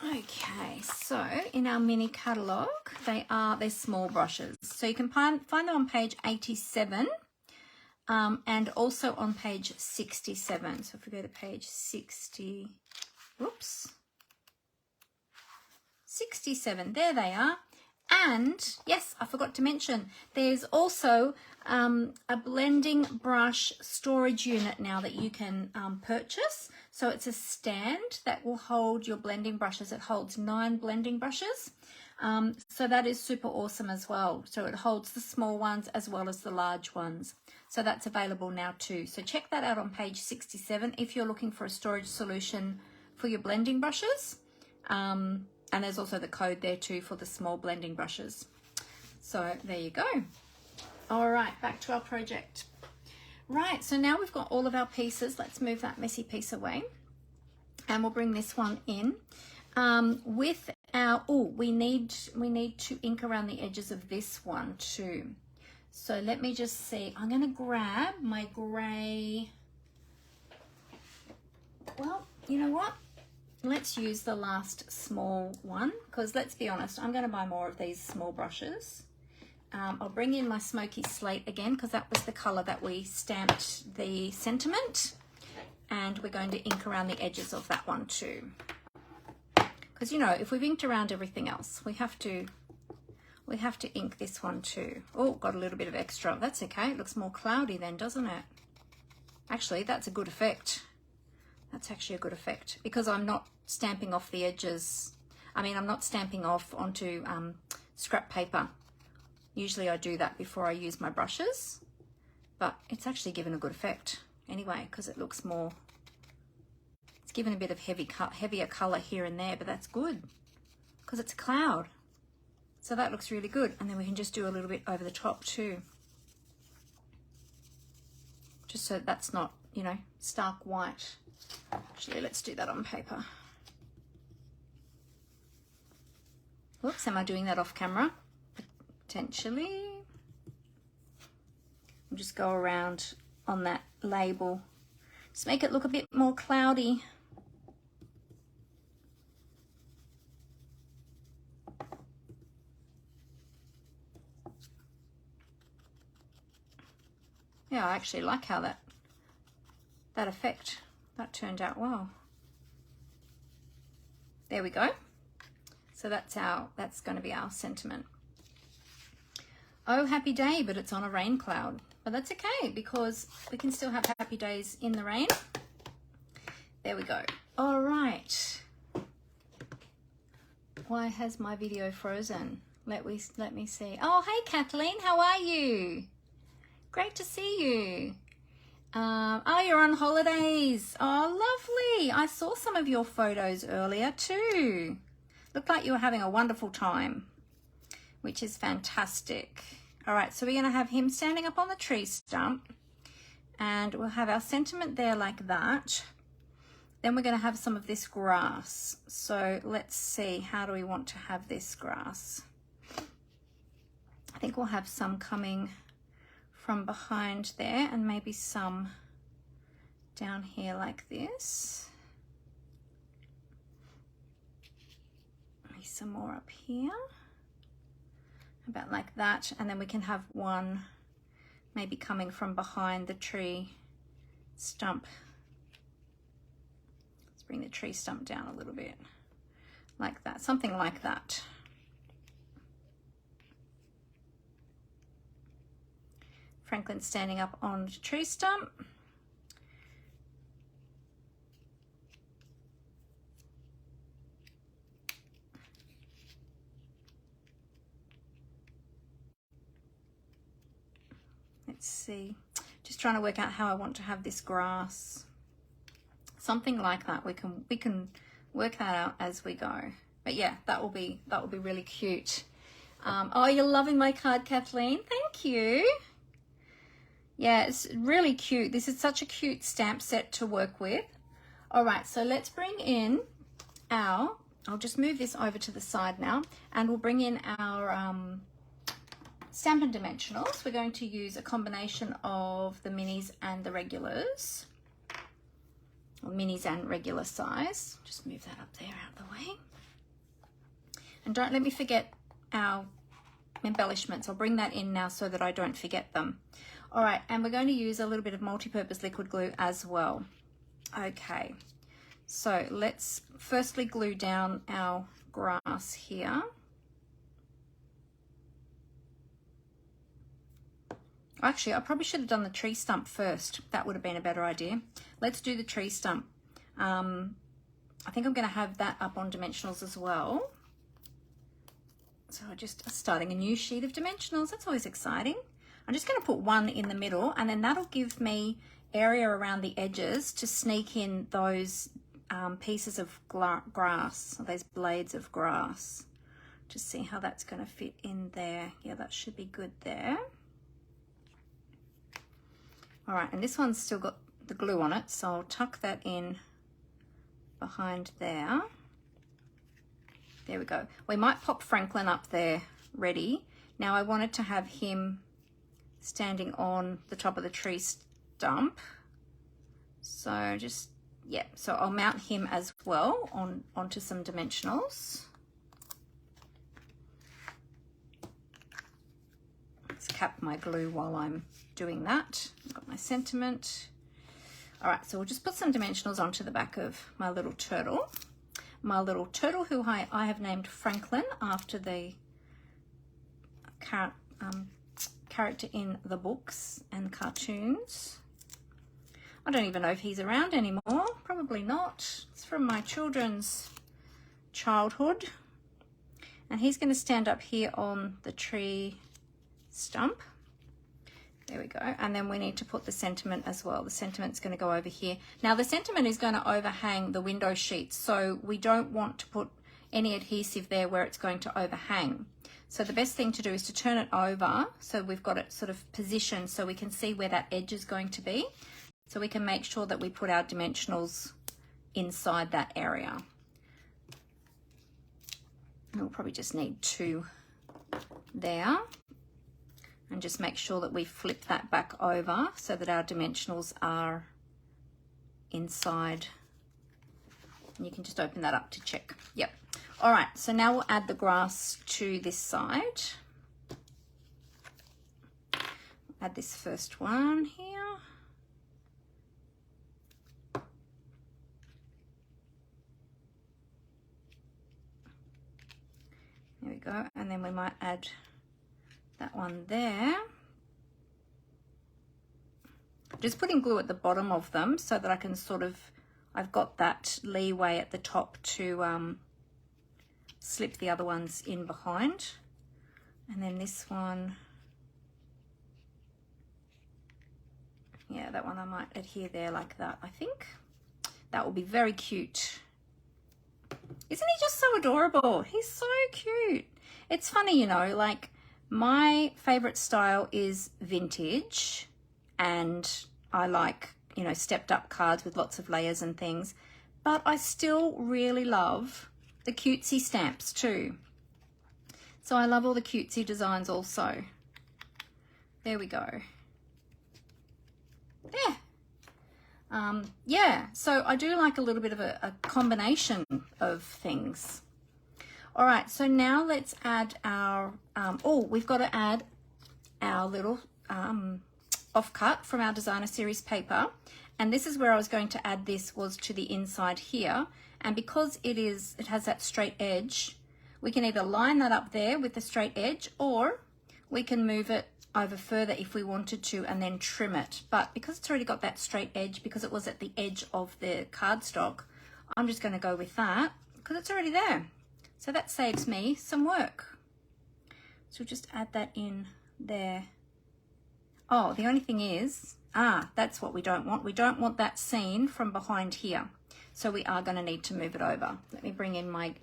Okay, so in our mini catalogue, they're small brushes. So you can find them on page 87 and also on page 67. So if we go to page 67, there they are. And yes, I forgot to mention, there's also a blending brush storage unit now that you can purchase. So it's a stand that will hold your blending brushes. It holds 9 blending brushes. So that is super awesome as well. So it holds the small ones as well as the large ones. So that's available now too. So check that out on page 67 if you're looking for a storage solution for your blending brushes. And there's also the code there too for the small blending brushes. So there you go. All right, back to our project. Right, so now we've got all of our pieces. Let's move that messy piece away. And we'll bring this one in. With our, we need to ink around the edges of this one too. So let me just see. I'm going to grab my grey. Well, you know what? Let's use the last small one because let's be honest, I'm going to buy more of these small brushes. I'll bring in my smoky slate again because that was the colour that we stamped the sentiment, and we're going to ink around the edges of that one too. Because you know, if we've inked around everything else, we have to ink this one too. Oh, got a little bit of extra. That's okay. It looks more cloudy then, doesn't it? Actually, that's a good effect. That's actually a good effect because I'm not stamping off the edges. I mean, I'm not stamping off onto scrap paper. Usually I do that before I use my brushes, but it's actually given a good effect anyway, because it looks more, it's given a bit of heavier color here and there, but that's good because it's a cloud. So that looks really good. And then we can just do a little bit over the top too, just so that's not, you know, stark white. Actually, let's do that on paper. Whoops, am I doing that off camera? Potentially. I'll just go around on that label. Just make it look a bit more cloudy. Yeah, I actually like how that effect, that turned out well. There we go. So that's going to be our sentiment. Oh, happy day, but it's on a rain cloud. But that's okay, because we can still have happy days in the rain. There we go. All right. Why has my video frozen? Let me see. Oh, hey, Kathleen, how are you? Great to see you. Oh, you're on holidays. Oh, lovely. I saw some of your photos earlier too. Looked like you were having a wonderful time, which is fantastic. All right, so we're going to have him standing up on the tree stump, and we'll have our sentiment there like that. Then we're going to have some of this grass. So let's see, how do we want to have this grass? I think we'll have some coming from behind there, and maybe some down here like this. Maybe some more up here, about like that. And then we can have one maybe coming from behind the tree stump. Let's bring the tree stump down a little bit, like that, something like that. Franklin standing up on the tree stump. Let's see, just trying to work out how I want to have this grass. Something like that. We can work that out as we go. But yeah, that will be really cute. Oh, you're loving my card, Kathleen. Thank you. Yeah, it's really cute. This is such a cute stamp set to work with. All right, so let's bring in our, I'll just move this over to the side now, and we'll bring in our Stampin' Dimensionals. We're going to use a combination of the minis and the regulars, or minis and regular size. Just move that up there out of the way. And don't let me forget our embellishments. I'll bring that in now so that I don't forget them. All right, and we're going to use a little bit of multi-purpose liquid glue as well. Okay, so let's firstly glue down our grass here. Actually, I probably should have done the tree stump first. That would have been a better idea. Let's do the tree stump. I think I'm going to have that up on dimensionals as well. So I'm just starting a new sheet of dimensionals. That's always exciting. I'm just going to put one in the middle, and then that'll give me area around the edges to sneak in those pieces of grass, or those blades of grass. Just see how that's going to fit in there. Yeah, that should be good there. All right, and this one's still got the glue on it, so I'll tuck that in behind there. There we go. We might pop Franklin up there ready. Now I wanted to have him standing on the top of the tree stump. So just, yeah, so I'll mount him as well onto some dimensionals. Let's cap my glue while I'm doing that. I've got my sentiment. All right, so we'll just put some dimensionals onto the back of my little turtle. My little turtle, who I have named Franklin after the character in the books and cartoons. I don't even know if he's around anymore. Probably not. It's from my children's childhood. And he's going to stand up here on the tree stump. There we go. And then we need to put the sentiment as well. The sentiment's going to go over here. Now the sentiment is going to overhang the window sheet, so we don't want to put any adhesive there where it's going to overhang. So the best thing to do is to turn it over so we've got it sort of positioned so we can see where that edge is going to be. So we can make sure that we put our dimensionals inside that area. And we'll probably just need 2 there. And just make sure that we flip that back over so that our dimensionals are inside. And you can just open that up to check. Yep. All right, so now we'll add the grass to this side. Add this first one here. There we go. And then we might add that one there. Just putting glue at the bottom of them so that I can sort of, I've got that leeway at the top to slip the other ones in behind. And then this one, yeah, that one I might adhere there like that. I think that will be very cute. Isn't he just so adorable? He's so cute. It's funny, you know, like my favorite style is vintage, and I like, you know, stepped up cards with lots of layers and things, but I still really love the cutesy stamps too. So I love all the cutesy designs also. There we go. There. Yeah, so I do like a little bit of a combination of things. All right, so now let's add our, we've got to add our little offcut from our designer series paper. And this is where I was going to add this, was to the inside here. And because it has that straight edge, we can either line that up there with the straight edge, or we can move it over further if we wanted to and then trim it. But because it's already got that straight edge, because it was at the edge of the cardstock, I'm just going to go with that because it's already there. So that saves me some work. So just add that in there. Oh, the only thing is, that's what we don't want. We don't want that seen from behind here. So we are going to need to move it over. Let me bring in my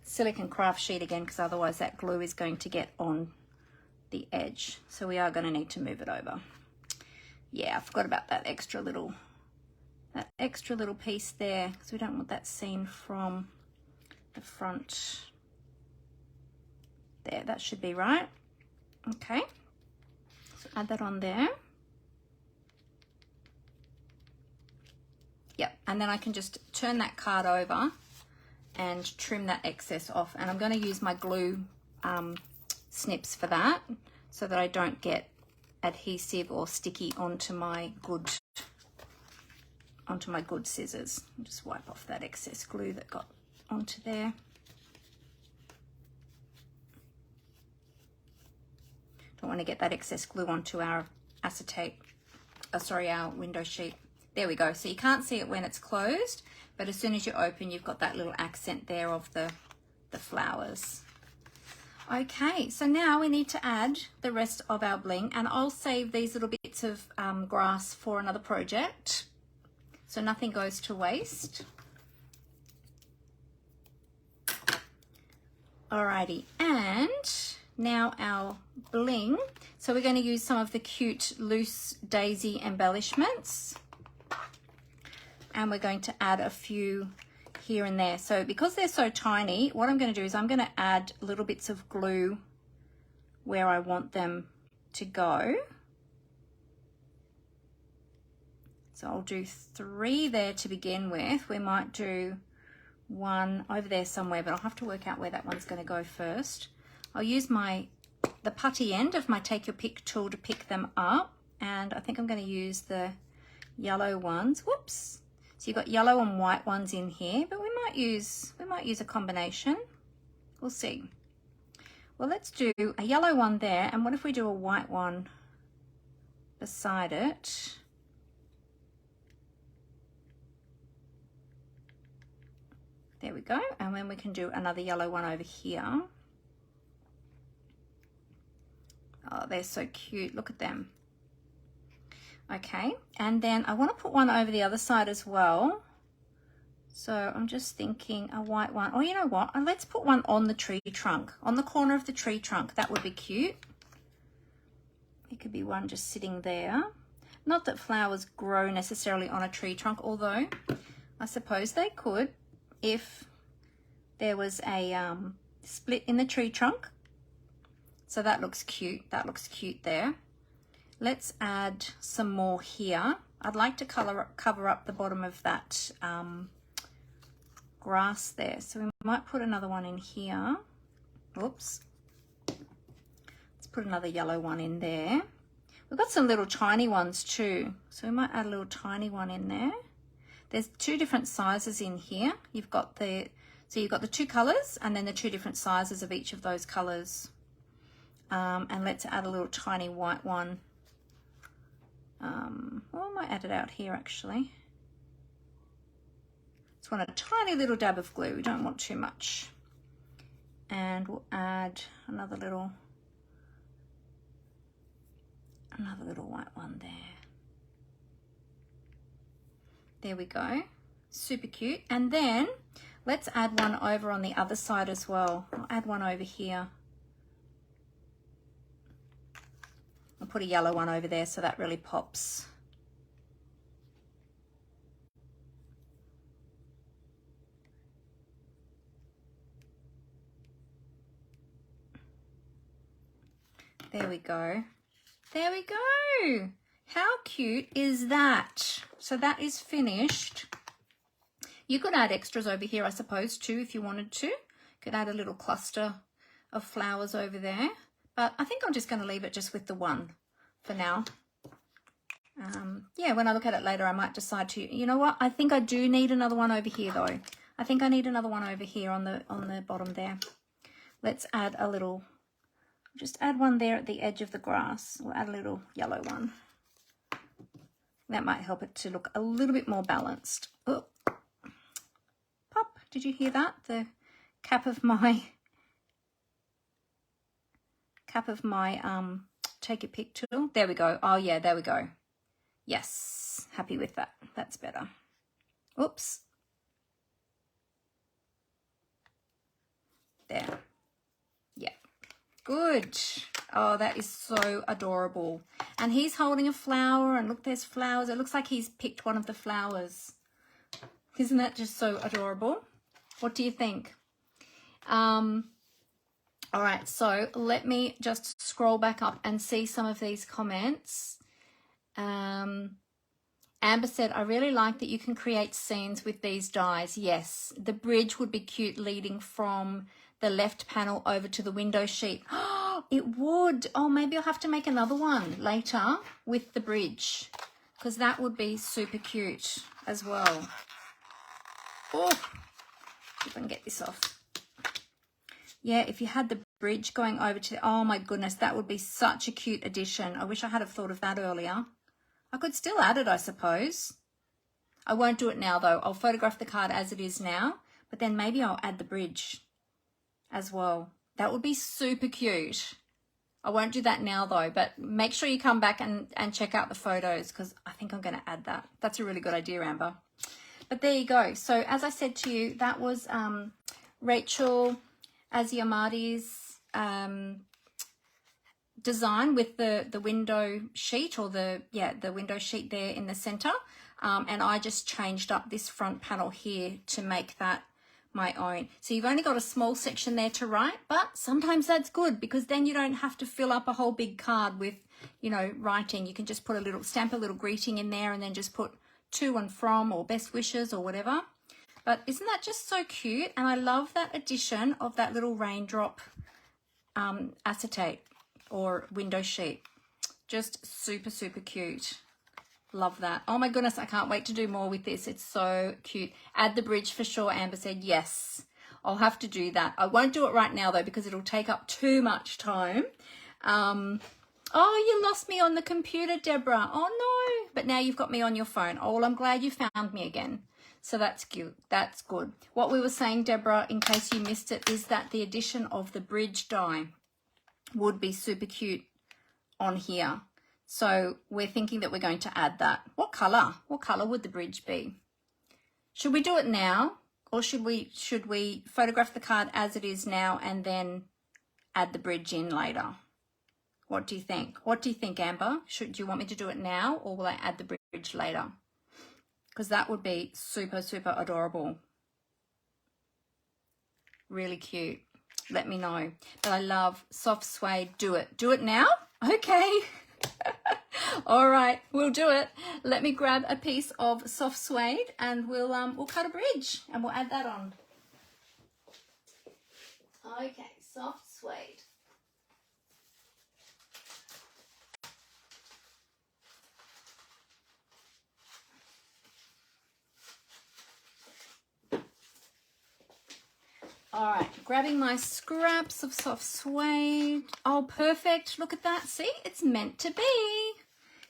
silicone craft sheet again, because otherwise that glue is going to get on the edge. So we are going to need to move it over. Yeah, I forgot about that extra little piece there, because we don't want that seen from the front. There, that should be right. Okay, so add that on there. Yep, and then I can just turn that card over and trim that excess off. And I'm going to use my glue snips for that, so that I don't get adhesive or sticky onto my good scissors. I'll just wipe off that excess glue that got onto there. Don't want to get that excess glue onto our acetate, our window sheet. There we go. So you can't see it when it's closed, but as soon as you open, you've got that little accent there of the flowers. Okay, so now we need to add the rest of our bling, and I'll save these little bits of grass for another project, so nothing goes to waste. Alrighty, and now our bling. So we're going to use some of the cute loose daisy embellishments, and we're going to add a few here and there. So because they're so tiny, what I'm going to do is I'm going to add little bits of glue where I want them to go. So I'll do 3 there to begin with. We might do 1 over there somewhere, but I'll have to work out where that one's going to go first. I'll use the putty end of my take your pick tool to pick them up, and I think I'm going to use the yellow ones. Whoops. So you've got yellow and white ones in here, but we might use a combination. We'll see. Well, let's do a yellow one there, and what if we do a white one beside it? There we go. And then we can do another yellow one over here. Oh, they're so cute. Look at them. Okay, and then I want to put one over the other side as well. So I'm just thinking a white one. Oh, you know what? Let's put one on the tree trunk, on the corner of the tree trunk. That would be cute. It could be one just sitting there. Not that flowers grow necessarily on a tree trunk, although I suppose they could if there was a split in the tree trunk. So that looks cute. That looks cute there. Let's add some more here. I'd like to cover up the bottom of that grass there. So we might put another one in here. Oops. Let's put another yellow one in there. We've got some little tiny ones too. So we might add a little tiny one in there. There's two different sizes in here. You've got the two colors and then the two different sizes of each of those colors. And let's add a little tiny white one. Well, I might add it out here actually. Just want a tiny little dab of glue. We don't want too much. And we'll add another little white one there. There we go. Super cute. And then let's add one over on the other side as well. I'll add one over here. I'll put a yellow one over there so that really pops. There we go. There we go. How cute is that? So that is finished. You could add extras over here, I suppose, too, if you wanted to. You could add a little cluster of flowers over there. But I think I'm just going to leave it just with the one for now. Yeah, when I look at it later, I might decide to, you know what? I think I do need another one over here, though. I think I need another one over here on the bottom there. Let's add a little, just add one there at the edge of the grass. We'll add a little yellow one. That might help it to look a little bit more balanced. Oh, pop, did you hear that? The cap of my take a pic tool. There we go. Oh yeah, there we go. Yes, happy with that. That's better. Oops. There. Yeah. Good. Oh, that is so adorable. And he's holding a flower, and look, there's flowers. It looks like he's picked one of the flowers. Isn't that just so adorable? What do you think? All right, so let me just scroll back up and see some of these comments. Amber said, I really like that you can create scenes with these dies. Yes, the bridge would be cute leading from the left panel over to the window sheet. Oh, it would. Oh, maybe I'll have to make another one later with the bridge, because that would be super cute as well. Oh, if I can get this off. Yeah, if you had the bridge going over to, oh my goodness, that would be such a cute addition. I wish I had have thought of that earlier. I could still add it, I suppose. I won't do it now though. I'll photograph the card as it is now, but then maybe I'll add the bridge as well. That would be super cute. I won't do that now though, but make sure you come back and check out the photos, because I think I'm going to add that. That's a really good idea, Amber. But there you go. So as I said to you, that was Rachel Aziamadi's design with the window sheet, or the window sheet there in the center, and I just changed up this front panel here to make that my own. So you've only got a small section there to write, but sometimes that's good, because then you don't have to fill up a whole big card with, you know, writing. You can just put stamp a little greeting in there, and then just put to and from, or best wishes, or whatever. But isn't that just so cute? And I love that addition of that little raindrop acetate or window sheet. Just super, super cute. Love that. Oh my goodness, I can't wait to do more with this. It's so cute. Add the bridge for sure, Amber said. Yes, I'll have to do that. I won't do it right now though, because it'll take up too much time. Oh, you lost me on the computer, Deborah. Oh no, but now you've got me on your phone. Oh, well, I'm glad you found me again. So that's good. That's good. What we were saying, Deborah, in case you missed it, is that the addition of the bridge die would be super cute on here. So we're thinking that we're going to add that. What color? What color would the bridge be? Should we do it now, or should we photograph the card as it is now and then add the bridge in later? What do you think? What do you think, Amber? Do you want me to do it now, or will I add the bridge later? Because that would be super, super adorable. Really cute. Let me know. But I love soft suede. Do it. Do it now? Okay. All right, we'll do it. Let me grab a piece of soft suede and we'll cut a bridge and we'll add that on. Okay, soft suede. All right, grabbing my scraps of soft suede. Oh, perfect. Look at that. See, it's meant to be.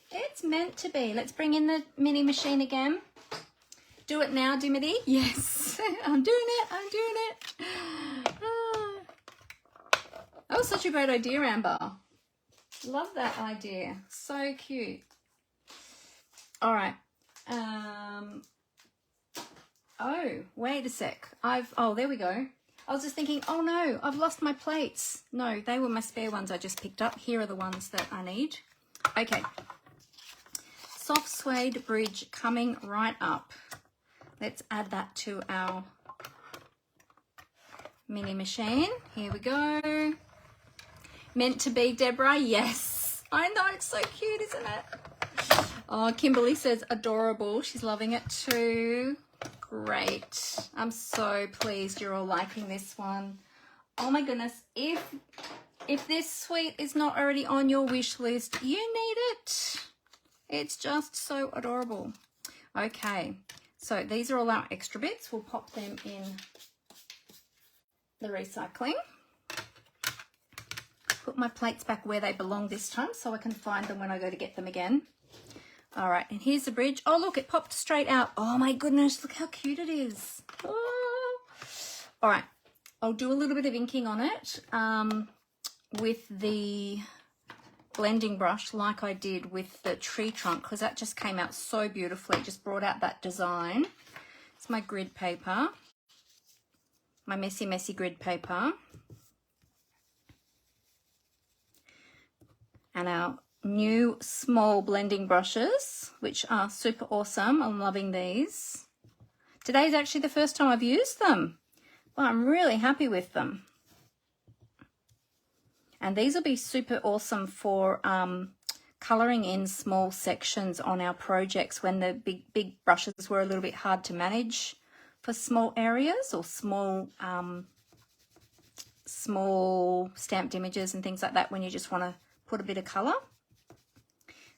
It's meant to be. Let's bring in the mini machine again. Do it now, Dimity. Yes, I'm doing it. I'm doing it. That was such a great idea, Amber. Love that idea. So cute. All right. Oh, wait a sec. Oh, there we go. I was just thinking, oh no, I've lost my plates. No, they were my spare ones I just picked up. Here are the ones that I need. Okay. Soft suede bridge coming right up. Let's add that to our mini machine. Here we go. Meant to be, Deborah. Yes. I know, it's so cute, isn't it? Oh, Kimberly says adorable. She's loving it too. Great. I'm so pleased you're all liking this one. Oh my goodness. If this suite is not already on your wish list, you need it. It's just so adorable. Okay, so these are all our extra bits. We'll pop them in the recycling. Put my plates back where they belong this time so I can find them when I go to get them again. All right, and here's the bridge. Oh, look, it popped straight out. Oh my goodness, look how cute it is. Oh. All right, I'll do a little bit of inking on it with the blending brush like I did with the tree trunk, because that just came out so beautifully. It just brought out that design. It's my grid paper, my messy, messy grid paper. And our new small blending brushes, which are super awesome. I'm loving these. Today's actually the first time I've used them, but I'm really happy with them. And these will be super awesome for colouring in small sections on our projects when the big brushes were a little bit hard to manage for small areas or small stamped images and things like that, when you just want to put a bit of colour.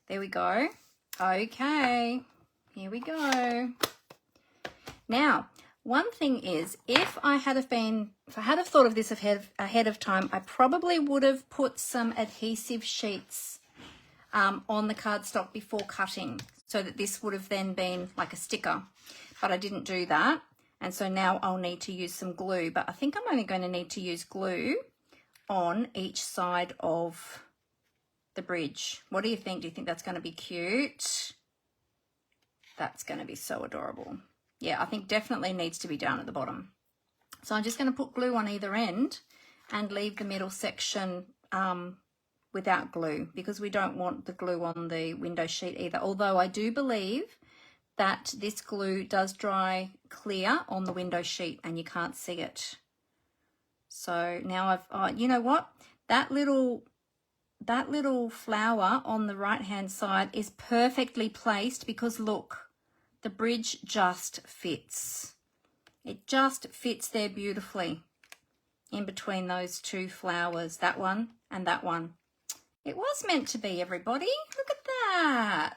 There we go. Okay, here we go. Now, one thing is, if I had have thought of this ahead of time, I probably would have put some adhesive sheets on the cardstock before cutting, so that this would have then been like a sticker. But I didn't do that, and so now I'll need to use some glue. But I think I'm only going to need to use glue on each side of the bridge. What do you think? Do you think that's going to be cute? That's going to be so adorable. Yeah, I think definitely needs to be down at the bottom. So I'm just going to put glue on either end and leave the middle section without glue, because we don't want the glue on the window sheet either. Although I do believe that this glue does dry clear on the window sheet and you can't see it. So now you know what? That little flower on the right hand side is perfectly placed, because look, the bridge just fits. It just fits there beautifully in between those two flowers, that one and that one. It was meant to be, everybody. Look at that.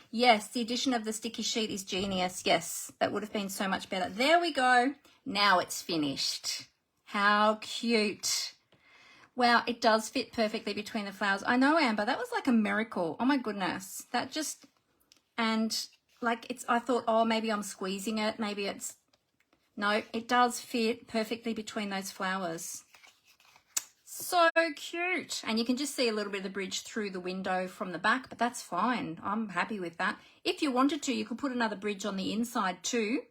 Yes, the addition of the sticky sheet is genius. Yes, that would have been so much better. There we go. Now it's finished. How cute. Wow, it does fit perfectly between the flowers. I know, Amber, that was like a miracle. Oh my goodness. That just, and like it's, I thought, oh, maybe I'm squeezing it. Maybe it's, no, it does fit perfectly between those flowers. So cute. And you can just see a little bit of the bridge through the window from the back, but that's fine. I'm happy with that. If you wanted to, you could put another bridge on the inside too,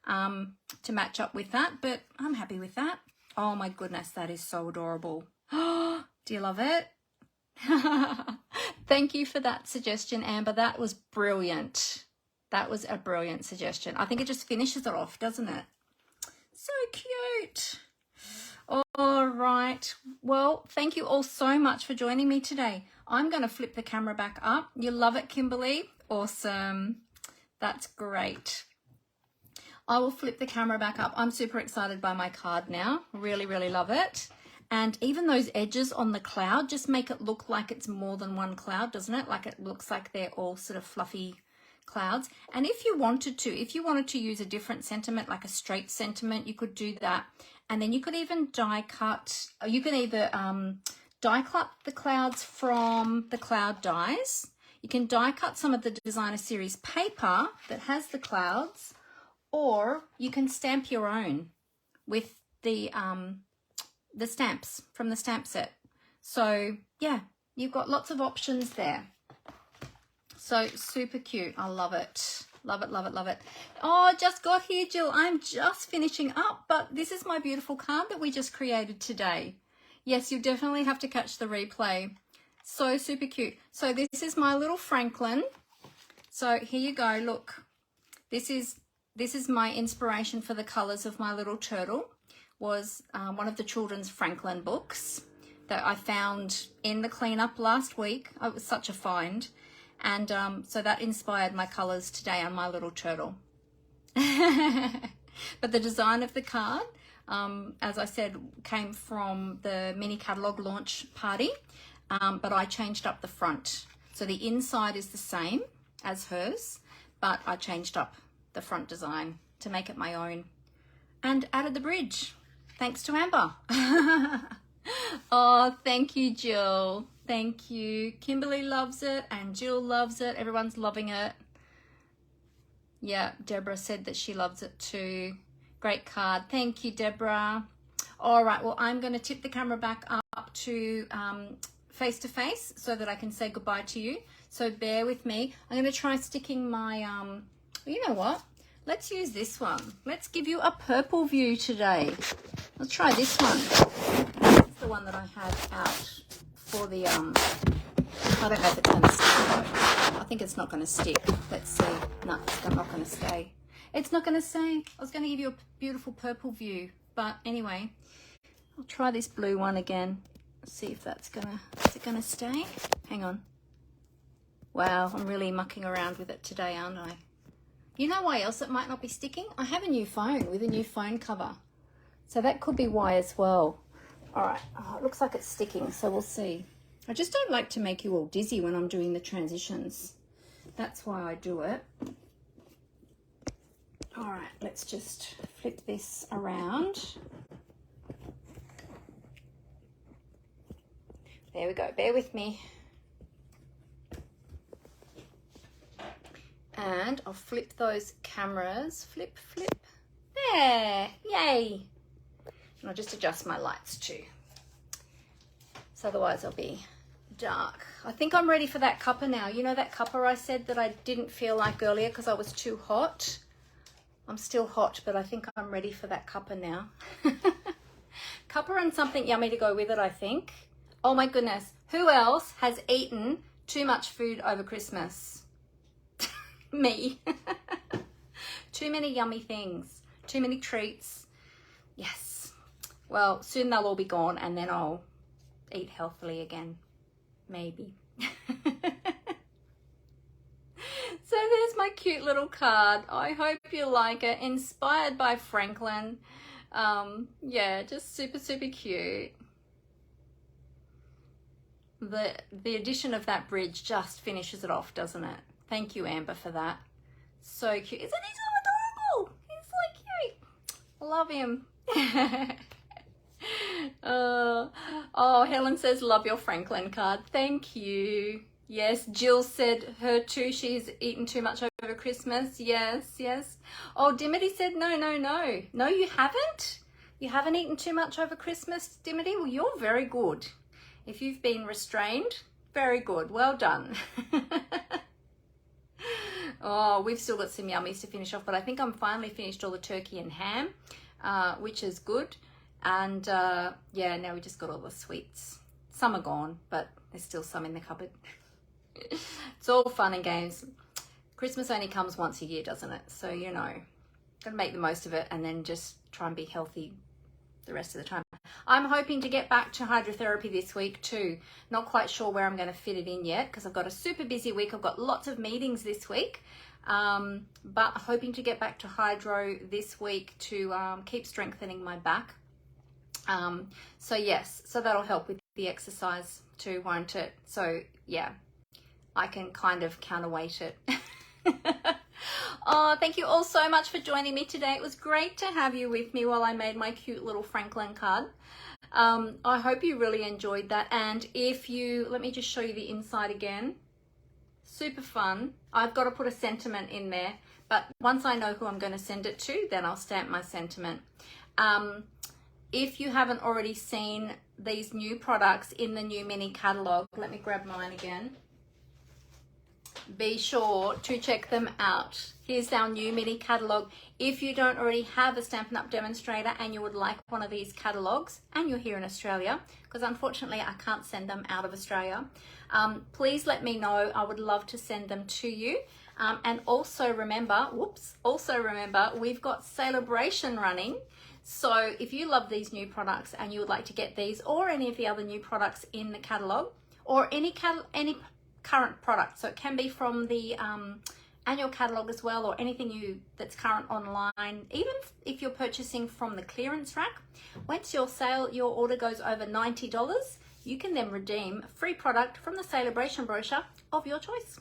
to match up with that, but I'm happy with that. Oh my goodness, that is so adorable. Oh, do you love it? Thank you for that suggestion, Amber. That was brilliant. That was a brilliant suggestion. I think it just finishes it off, doesn't it? So cute. All right. Well, thank you all so much for joining me today. I'm going to flip the camera back up. You love it, Kimberly? Awesome. That's great. I will flip the camera back up. I'm super excited by my card now. Really, really love it. And even those edges on the cloud just make it look like it's more than one cloud, doesn't it? Like it looks like they're all sort of fluffy clouds. And if you wanted to use a different sentiment, like a straight sentiment, you could do that. And then you could even die cut, or you can either die cut the clouds from the cloud dies. You can die cut some of the designer series paper that has the clouds, or you can stamp your own with the stamps from the stamp set. So yeah, you've got lots of options there. So super cute. I love it. Love it, love it, love it. Oh, just got here, Jill. I'm just finishing up, but this is my beautiful card that we just created today. Yes, you definitely have to catch the replay. So super cute. So this is my little Franklin. So here you go. Look, this is my inspiration for the colors of my little turtle. Was one of the children's Franklin books that I found in the cleanup last week. It was such a find. And so that inspired my colors today on my little turtle. But the design of the card, as I said, came from the Mini Catalogue launch party, but I changed up the front. So the inside is the same as hers, but I changed up the front design to make it my own and added the bridge, thanks to Amber. Oh, thank you, Jill. Thank you. Kimberly loves it and Jill loves it. Everyone's loving it. Yeah, Deborah said that she loves it too. Great card. Thank you, Deborah. All right, well, I'm going to tip the camera back up to face to face so that I can say goodbye to you. So bear with me. I'm going to try sticking my, you know what? Let's use this one. Let's give you a purple view today. Let's try this one. It's the one that I have out for the, I don't know if it's going to stick though. I think it's not going to stick. Let's see. No, it's not going to stay. It's not going to stay. I was going to give you a beautiful purple view. But anyway, I'll try this blue one again. See if that's going to, is it going to stay? Hang on. Wow, I'm really mucking around with it today, aren't I? You know why else it might not be sticking? I have a new phone with a new phone cover. So that could be why as well. All right, oh, it looks like it's sticking, so we'll see. I just don't like to make you all dizzy when I'm doing the transitions. That's why I do it. All right, let's just flip this around. There we go, bear with me. And I'll flip those cameras, flip, flip. There, yay. And I'll just adjust my lights too. So otherwise I'll be dark. I think I'm ready for that cuppa now. You know that cuppa I said that I didn't feel like earlier because I was too hot? I'm still hot, but I think I'm ready for that cuppa now. Cuppa and something yummy to go with it, I think. Oh my goodness. Who else has eaten too much food over Christmas? Me. Too many yummy things. Too many treats. Yes. Well, soon they'll all be gone and then I'll eat healthily again. Maybe. So there's my cute little card. I hope you like it. Inspired by Franklin. Yeah, just super, super cute. The addition of that bridge just finishes it off, doesn't it? Thank you, Amber, for that. So cute. Isn't he so adorable? He's so cute. I love him. Oh, Helen says, love your Franklin card. Thank you. Yes, Jill said her too. She's eaten too much over over Christmas. Yes, yes. Oh, Dimity said no, no, no. No, you haven't? You haven't eaten too much over Christmas, Dimity? Well, you're very good. If you've been restrained, very good. Well done. Oh, we've still got some yummies to finish off, but I think I'm finally finished all the turkey and ham, which is good. And yeah, now we just got all the sweets. Some are gone, but there's still some in the cupboard. It's all fun and games. Christmas only comes once a year, doesn't it? So, you know, gotta make the most of it and then just try and be healthy the rest of the time. I'm hoping to get back to hydrotherapy this week too. Not quite sure where I'm going to fit it in yet because I've got a super busy week. I've got lots of meetings this week, but hoping to get back to hydro this week to keep strengthening my back. So yes, so that'll help with the exercise too, won't it? So yeah, I can kind of counterweight it. Oh, thank you all so much for joining me today. It was great to have you with me while I made my cute little Franklin card. I hope you really enjoyed that. And if you, let me just show you the inside again. Super fun. I've got to put a sentiment in there, but once I know who I'm going to send it to, then I'll stamp my sentiment. If you haven't already seen these new products in the new mini catalog, let me grab mine again. Be sure to check them out. Here's our new mini catalog. If you don't already have a Stampin' Up! Demonstrator and you would like one of these catalogs and you're here in Australia, because unfortunately I can't send them out of Australia, please let me know. I would love to send them to you. And also remember, we've got Celebration running. So if you love these new products and you would like to get these or any of the other new products in the catalog, or any current product, so it can be from the annual catalog as well, or anything that's current online, even if you're purchasing from the clearance rack, once your order goes over $90, you can then redeem a free product from the Celebration brochure of your choice.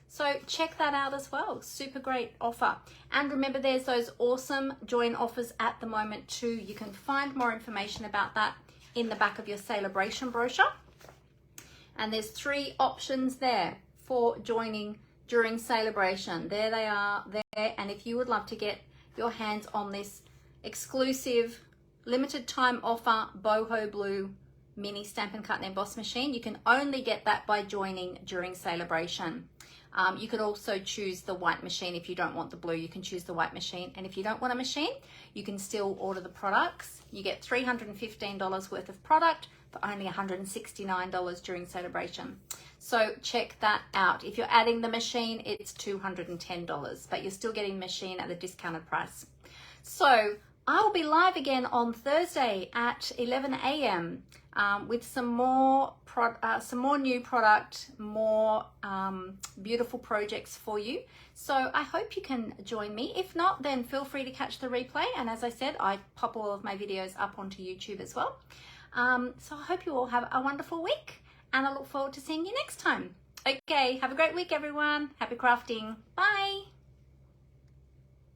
So check that out as well. Super great offer. And remember, there's those awesome join offers at the moment too. You can find more information about that in the back of your Celebration brochure. And there's 3 options there for joining during Celebration. There they are there. And if you would love to get your hands on this exclusive limited time offer boho blue mini Stampin' Cut and Emboss machine, you can only get that by joining during Celebration. You could also choose the white machine. If you don't want the blue, you can choose the white machine. And if you don't want a machine, you can still order the products. You get $315 worth of product for only $169 during Celebration. So check that out. If you're adding the machine, it's $210, but you're still getting the machine at the discounted price. So I will be live again on Thursday at 11 a.m. With some more new product, more beautiful projects for you. So I hope you can join me. If not, then feel free to catch the replay. And as I said, I pop all of my videos up onto YouTube as well. So I hope you all have a wonderful week, and I look forward to seeing you next time. Okay, have a great week, everyone. Happy crafting. Bye.